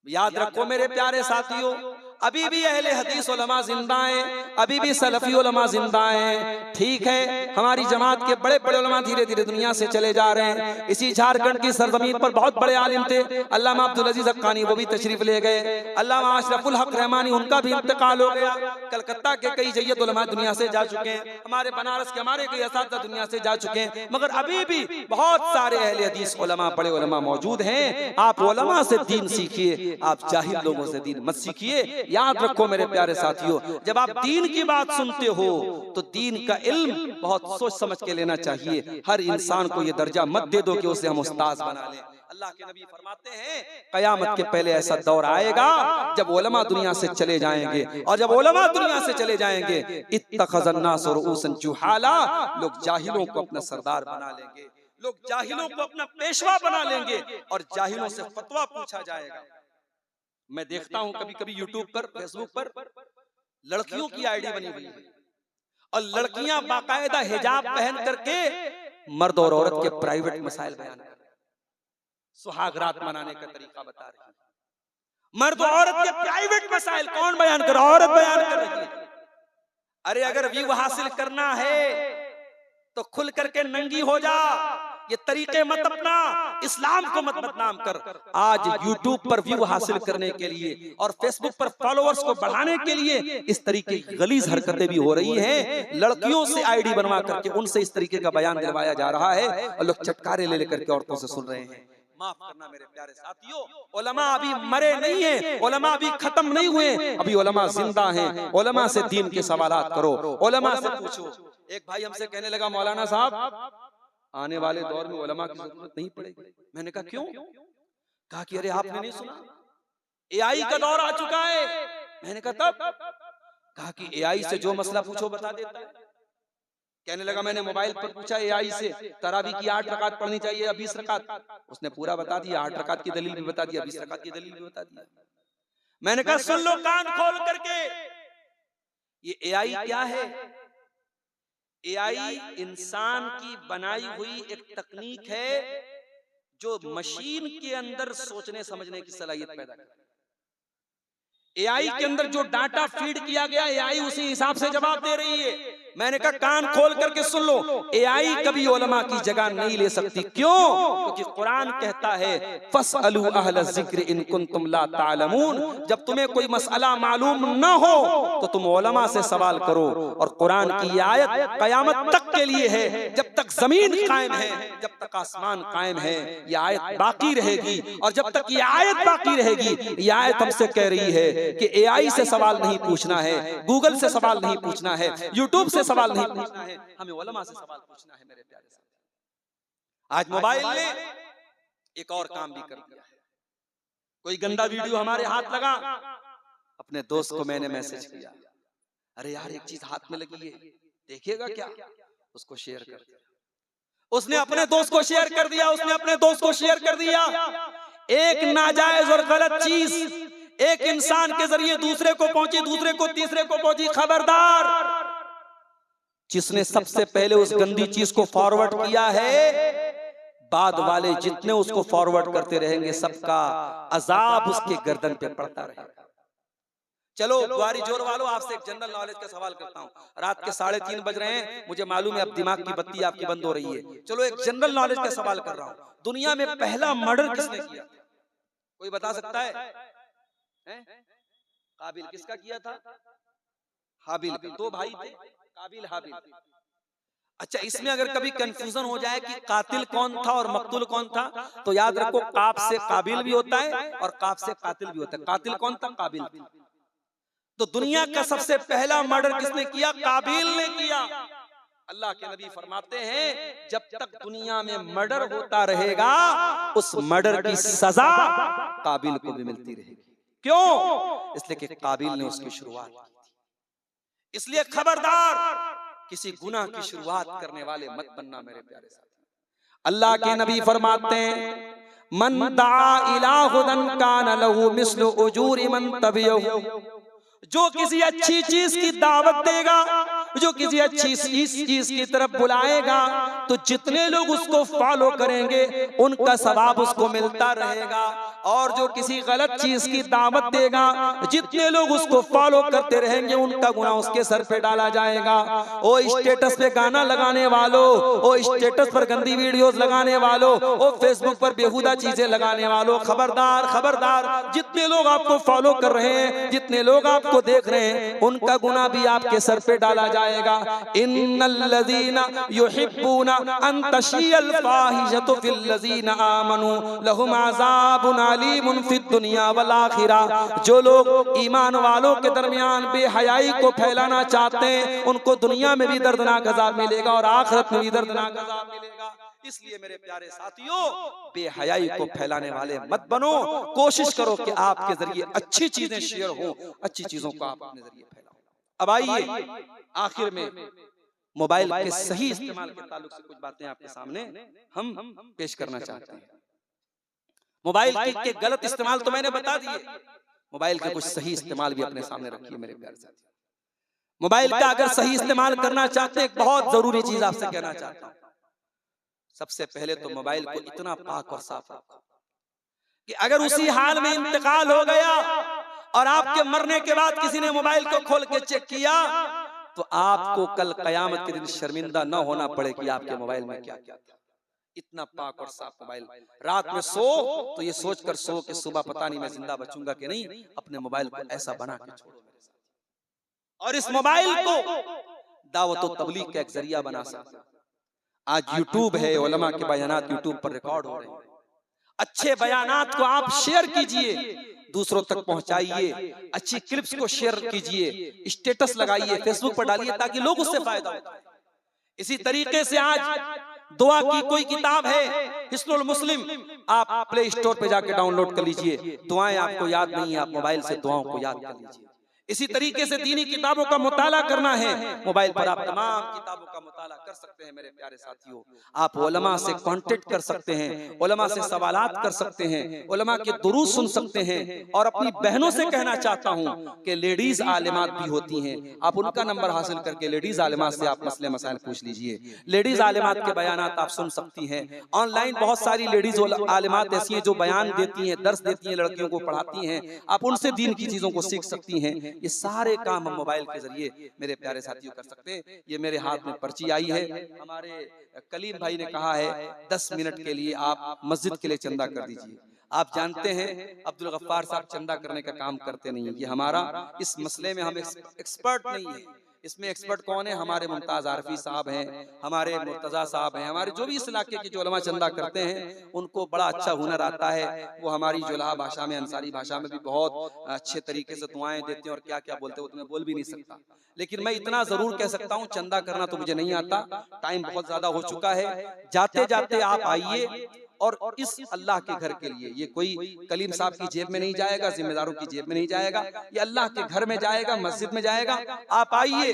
याद रखो मेरे प्यारे साथियों, अभी भी अहले हदीस उलमा जिंदा हैं, अभी भी सलफी उलमा जिंदा हैं। ठीक है, हमारी जमात के बड़े बड़े उलमा धीरे धीरे दुनिया से चले जा रहे हैं। इसी झारखंड की सरजमीन पर बहुत बड़े आलिम थे, अल्लामा अब्दुल अजीज हक्कानी, वो भी तशरीफ ले गए। अल्लामा अशरफुल हक रहमानी, उनका भी इंतकाल हो गया। कलकत्ता के कई जय्यद उलमा दुनिया से जा चुके हैं, हमारे बनारस के हमारे कई असातिज़ा दुनिया से जा चुके हैं, मगर अभी भी बहुत सारे अहले हदीस उलमा, बड़े उलमा मौजूद हैं। आप उलमा से दीन सीखिए, आप जाहिल लोगों से दीन मत सीखिए। याद रखो मेरे प्यारे साथियों, जब आप दीन की बात सुनते हो तो दीन का इल्म बहुत सोच समझ के लेना चाहिए। हर इंसान को ये दर्जा मत दे दो कि उसे हम उस्ताद बना लें। अल्लाह के नबी फरमाते हैं कयामत के पहले ऐसा दौर आएगा जब उलमा दुनिया से चले जाएंगे, और जब उलमा दुनिया से चले जाएंगे इत्तखज़न्नास रुऊसन जुहाला, लोग जाहिलों को अपना सरदार बना लेंगे, लोग जाहिलों को अपना पेशवा बना लेंगे और जाहिलों से फतवा पूछा जाएगा। मैं देखता हूं कभी कभी यूट्यूब पर, फेसबुक पर लड़कियों की आईडी बनी हुई है और लड़कियां बाकायदा हिजाब पहन करके मर्द और औरत के प्राइवेट मसाइल बयान कर रही हैं, सुहाग रात मनाने का तरीका बता रही है। मर्द और औरत के प्राइवेट मसाइल कौन बयान कर रहा है? औरत बयान कर रही है। अरे अगर व्यू हासिल करना है तो खुल करके नंगी हो जा, ये तरीके मत अपना, इस्लाम को मत बदनाम कर। आज यूट्यूब पर व्यू हासिल करने के लिए और फेसबुक पर फॉलोअर्स को बढ़ाने के लिए इस तरीके की गलीज हरकतें भी हो रही हैं। लड़कियों से आईडी बनवा करके उनसे इस तरीके का बयान दिलवाया जा रहा है और लोग चटकारे ले लेकर के औरतों से सुन रहे हैं। माफ करना मेरे प्यारे साथियों, उलमा अभी मरे नहीं हैं, उलमा अभी खत्म नहीं हुए, अभी उलमा जिंदा हैं। उलमा से दीन के सवालात करो, उलमा से पूछो। एक भाई हमसे कहने लगा मौलाना साहब आने वाले दौर में उलमा की जरूरत नहीं पड़ेगी। मैंने कहा क्यों? कहा कि अरे आपने नहीं सुना एआई का दौर आ चुका है। मैंने कहा तब? कहा कि एआई से जो मसला पूछो बता देता है। कहने लगा मैंने मोबाइल पर पूछा एआई से तरावी की 8 रकात पढ़नी चाहिए या 20 रकात, उसने पूरा बता दिया, 8 रकात की दलील भी बता दिया, 20 रकात की दलील भी बता दिया। मैंने कहा सुन लो कान खोल करके, ये एआई क्या है? एआई इंसान की बनाई हुई एक तकनीक है जो मशीन के अंदर सोचने समझने की सलाहियत पैदा करती है। एआई के अंदर जो डाटा फीड किया गया एआई उसी हिसाब से जवाब दे रही है। मैंने कहा कान खोल करके सुन लो, एआई कभी उलमा की जगह नहीं ले सकती। क्यों? क्योंकि कुरान कहता है फसअलू अहल ज़िक्र इन कुंतुम ला तालमून, जब तुम्हें कोई मसला मालूम न हो तो तुम उलमा से सवाल करो। और कुरान की ये आयत कयामत तक के लिए है, जब तक जमीन कायम है, जब तक आसमान कायम है, ये आयत बाकी रहेगी। और जब तक ये आयत बाकी रहेगी, ये आयत हमसे कह रही है कि एआई से सवाल नहीं पूछना है, गूगल से सवाल नहीं पूछना है, यूट्यूब से सवाल नहीं पूछना है, हमें उलमा से सवाल पूछना है। मेरे प्यारे साथी, आज मोबाइल ने एक और काम भी कर दिया है। कोई गंदा वीडियो हमारे हाथ लगा, अपने दोस्त को मैंने मैसेज किया, अरे यार एक चीज हाथ में लगी है, देखिएगा क्या? उसको शेयर कर दिया, उसने अपने दोस्त को शेयर कर दिया, उसने अपने दोस्त को शेयर कर दिया। एक नाजायज और गलत चीज एक इंसान के जरिए दूसरे को पहुंची, दूसरे को तीसरे को पहुंची। खबरदार, जिसने सबसे पहले उस गंदी चीज को फॉरवर्ड किया है, बाद वाले जितने उसको फॉरवर्ड करते रहेंगे सबका अजाब उसके गर्दन पे पड़ता रहेगा। चलो द्वारी जोर वालों, आपसे एक जनरल नॉलेज का सवाल करता हूँ। रात के 3:30 बज रहे हैं, मुझे मालूम है अब दिमाग की बत्ती आपकी बंद हो रही है। चलो एक जनरल नॉलेज का सवाल कर रहा हूँ, दुनिया में पहला मर्डर किसने किया? कोई बता सकता है? काबिल किसका किया था? हाबिल का। 2 भाई थे, काबिल हाबिल। अच्छा, इसमें अगर कभी कंफ्यूजन हो जाए कि कातिल कौन था और मकतूल कौन था, तो याद रखो काफ से काबिल भी होता है और काफ से कातिल भी होता है। कातिल कौन था? काबिल। तो दुनिया का सबसे पहला मर्डर किसने किया? काबिल ने किया। अल्लाह के नबी फरमाते हैं जब तक दुनिया में मर्डर होता रहेगा उस मर्डर की सजा काबिल को भी मिलती रहेगी। क्यों? इसलिए कि काबिल ने उसकी शुरुआत की थी। इसलिए खबरदार, किसी गुनाह की शुरुआत करने वाले मत बनना मेरे प्यारे साथी। अल्लाह के नबी फरमाते हैं मन दआ इला हुदन कान लहू मिस्लु उजूरि मन तबियहु, जो किसी अच्छी चीज की दावत देगा, जो किसी अच्छी चीज की तरफ बुलाएगा, तो जितने लोग उसको फॉलो करेंगे उनका सवाब उसको मिलता रहेगा। और जो किसी गलत चीज की दावत देगा, जितने लोग उसको फॉलो करते रहेंगे उनका गुनाह उसके सर पे डाला जाएगा। ओ स्टेटस पे गाना लगाने वालों, ओ स्टेटस पर गंदी वीडियोस लगाने वालों, ओ फेसबुक पर बेहुदा चीजें लगाने वालों, खबरदार खबरदार, जितने लोग आपको फॉलो कर रहे हैं, जितने लोग आपको देख रहे हैं, उनका गुनाह भी आपके सर पे डाला जाएगा। इन्नल्लज़ीना युहिब्बूना अन तशियल फाहिशतु फिल्लज़ीना आमनू लहुम अज़ाबुन अलीमुन फिद दुनिया वल आखिरा, जो लोग ईमान वालों के दरमियान बेहयाई को फैलाना चाहते हैं उनको दुनिया में भी दर्दनाक अज़ाब मिलेगा और आखिरत में भी दर्दनाक अज़ाब मिलेगा। इसलिए मेरे प्यारे साथियों, बेहयाई को फैलाने वाले मत बनो। कोशिश करो कि आपके जरिए अच्छी चीजें शेयर हो, अच्छी चीजों को आप अपने जरिए फैलाओ। अब आइए आखिर में मोबाइल के सही इस्तेमाल के ताल्लुक से कुछ बातें आपके सामने हम पेश करना चाहते हैं। मोबाइल के गलत इस्तेमाल तो मैंने बता दिए, मोबाइल के कुछ सही इस्तेमाल भी अपने सामने रखिए मेरे प्यारे साथियों। मोबाइल का अगर सही इस्तेमाल करना चाहते हैं, बहुत जरूरी चीज आपसे कहना चाहता हूं। सबसे पहले तो मोबाइल को इतना पाक और साफ रखो कि अगर उसी हाल में इंतकाल हो गया और आपके मरने के बाद किसी ने मोबाइल को खोल के चेक किया, तो आपको कल कयामत के दिन शर्मिंदा न होना पड़े कि आपके मोबाइल में क्या क्या था। इतना पाक और साफ मोबाइल। रात में सो तो ये सोचकर सो कि सुबह पता नहीं मैं जिंदा बचूंगा कि नहीं। अपने मोबाइल को ऐसा बना के छोड़ो मेरे साथ। और इस मोबाइल को दावत व तबलीग का एक जरिया बना सकते। आज यूट्यूब है, उलमा के बयानात यूट्यूब पर रिकॉर्ड हो रहे हैं। अच्छे बयानात को आप शेयर कीजिए, दूसरों तक पहुंचाइए। अच्छी क्लिप्स को शेयर कीजिए, स्टेटस लगाइए, फेसबुक पर डालिए ताकि लोग उससे फायदा उठाएं। इसी तरीके से आज दुआ की कोई किताब है हिस्नुल मुस्लिम, आप प्ले स्टोर पे जाके डाउनलोड कर लीजिए। दुआएं आपको याद नहीं है, आप मोबाइल से दुआओं को याद कर लीजिए। इसी तरीके से दीनी किताबों का मुताला करना है, मोबाइल पर आप तमाम किताबों का मुताला कर सकते हैं मेरे प्यारे साथियों। आप उलमा से कांटेक्ट कर सकते हैं, उलमा से सवालात कर सकते हैं, उलमा के दुरूद सुन सकते हैं। और अपनी बहनों से कहना चाहता हूं कि लेडीज आलिमात भी होती हैं, आप उनका नंबर हासिल करके लेडीज आलिमात से आप मसले मसाइल पूछ लीजिए। लेडीज आलिमात के बयानात आप सुन सकती हैं। ऑनलाइन बहुत सारी लेडीज आलिमात ऐसी हैं जो बयान देती हैं, दर्स देती हैं, लड़कियों को पढ़ाती हैं। आप उनसे दीन की चीजों को सीख सकती हैं। ये सारे काम हम मोबाइल के जरिए मेरे प्यारे साथियों कर सकते हैं। ये मेरे हाथ में पर्ची आई है, हमारे कलीम भाई ने कहा है 10 मिनट के लिए आप मस्जिद के लिए चंदा कर दीजिए। आप जानते हैं अब्दुल गफ्फार साहब चंदा करने का काम करते नहीं है। ये हमारा इस मसले में हम एक्सपर्ट नहीं है। इसमें एक्सपर्ट कौन है? हमारे मुमताज आरफी साहब हैं, हमारे मुर्तजा साहब हैं, हमारे जो भी इस इलाके के जो उलमा चंदा करते हैं उनको बड़ा अच्छा हुनर आता है। वो हमारी जुलाहा भाषा में, अंसारी भाषा में भी बहुत अच्छे तरीके से दुआएं देते हैं और क्या क्या बोलते हैं वो तो मैं बोल भी नहीं सकता। लेकिन मैं इतना जरूर कह सकता हूँ, चंदा करना तो मुझे नहीं आता, टाइम बहुत ज्यादा हो चुका है। जाते जाते आप आइए और इस अल्लाह के घर के लिए, ये कोई कलीम साहब की जेब में नहीं जाएगा, जिम्मेदारों की जेब में नहीं जाएगा, ये अल्लाह के घर में जाएगा, मस्जिद में जाएगा। आप आइए,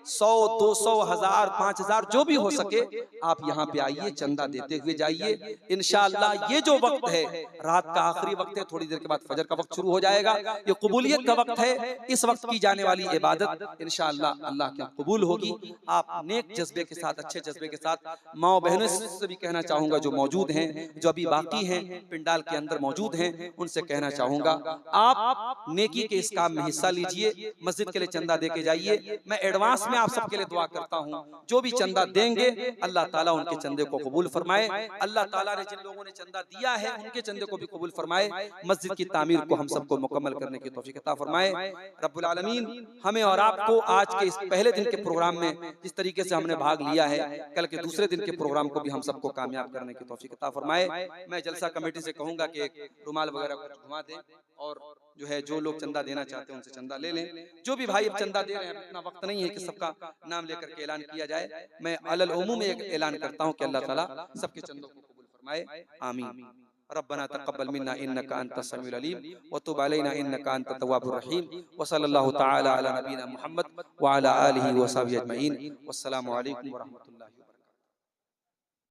100, 200, 1000, 5000 जो भी हो सके आप यहाँ पे आइए, चंदा देते हुए जाइए। इंशाअल्लाह ये जो वक्त है रात का आखिरी वक्त है, थोड़ी देर के बाद फजर का वक्त शुरू हो जाएगा, ये कबूलियत का वक्त है। इस वक्त की जाने वाली इबादत इंशाअल्लाह अल्लाह की कबूल होगी। आप नेक जज्बे के साथ, अच्छे जज्बे के साथ, माँ बहनों से भी कहना चाहूंगा जो मौजूद हैं, जो अभी बाकी हैं, पिंडाल के अंदर मौजूद हैं, उनसे कहना चाहूंगा आप नेकी के इस काम में हिस्सा लीजिए, मस्जिद के लिए चंदा देके जाइए। मैं एडवांस में आप सबके लिए दुआ करता हूं, जो भी चंदा देंगे अल्लाह ताला उनके चंदे को कबूल फरमाए। अल्लाह ताला ने जिन लोगों ने चंदा दिया है उनके चंदे को भी कबूल फरमाए। मस्जिद की तामीर को हम सबको मुकम्मल करने की तौफीक अता फरमाए। रब्बुल आलमीन हमें और आपको आज के इस पहले दिन के प्रोग्राम में जिस तरीके से हमने भाग लिया है, कल के दूसरे दिन के प्रोग्राम को भी हम सबको कामयाब करने की तौफीक अता फरमाए। मैं जलसा कमेटी से कहूंगा कि एक रुमाल वगैरह कुछ घुमा दें और जो है जो लोग चंदा देना चाहते हैं उनसे चंदा ले लें। जो भी भाई अब चंदा दे रहे हैं, इतना वक्त नहीं है कि सबका नाम लेकर के ऐलान किया जाए। मैं अलल उमूम एक ऐलान करता हूं कि अल्लाह ताला सबके चंदों को कबूल फरमाए, आमीन। रब्बना तक़ब्बल मिन्ना इन्नका अंतस समीउल अलीम व तुब अलैना इन्नका अंतत तव्वाबुर रहीम व सल्लल्लाहु तआला अला नबीना मुहम्मद व अला आलिहि व सहाबिहि अजमईन। वस्सलामु अलैकुम व रहमतुल्लाहि।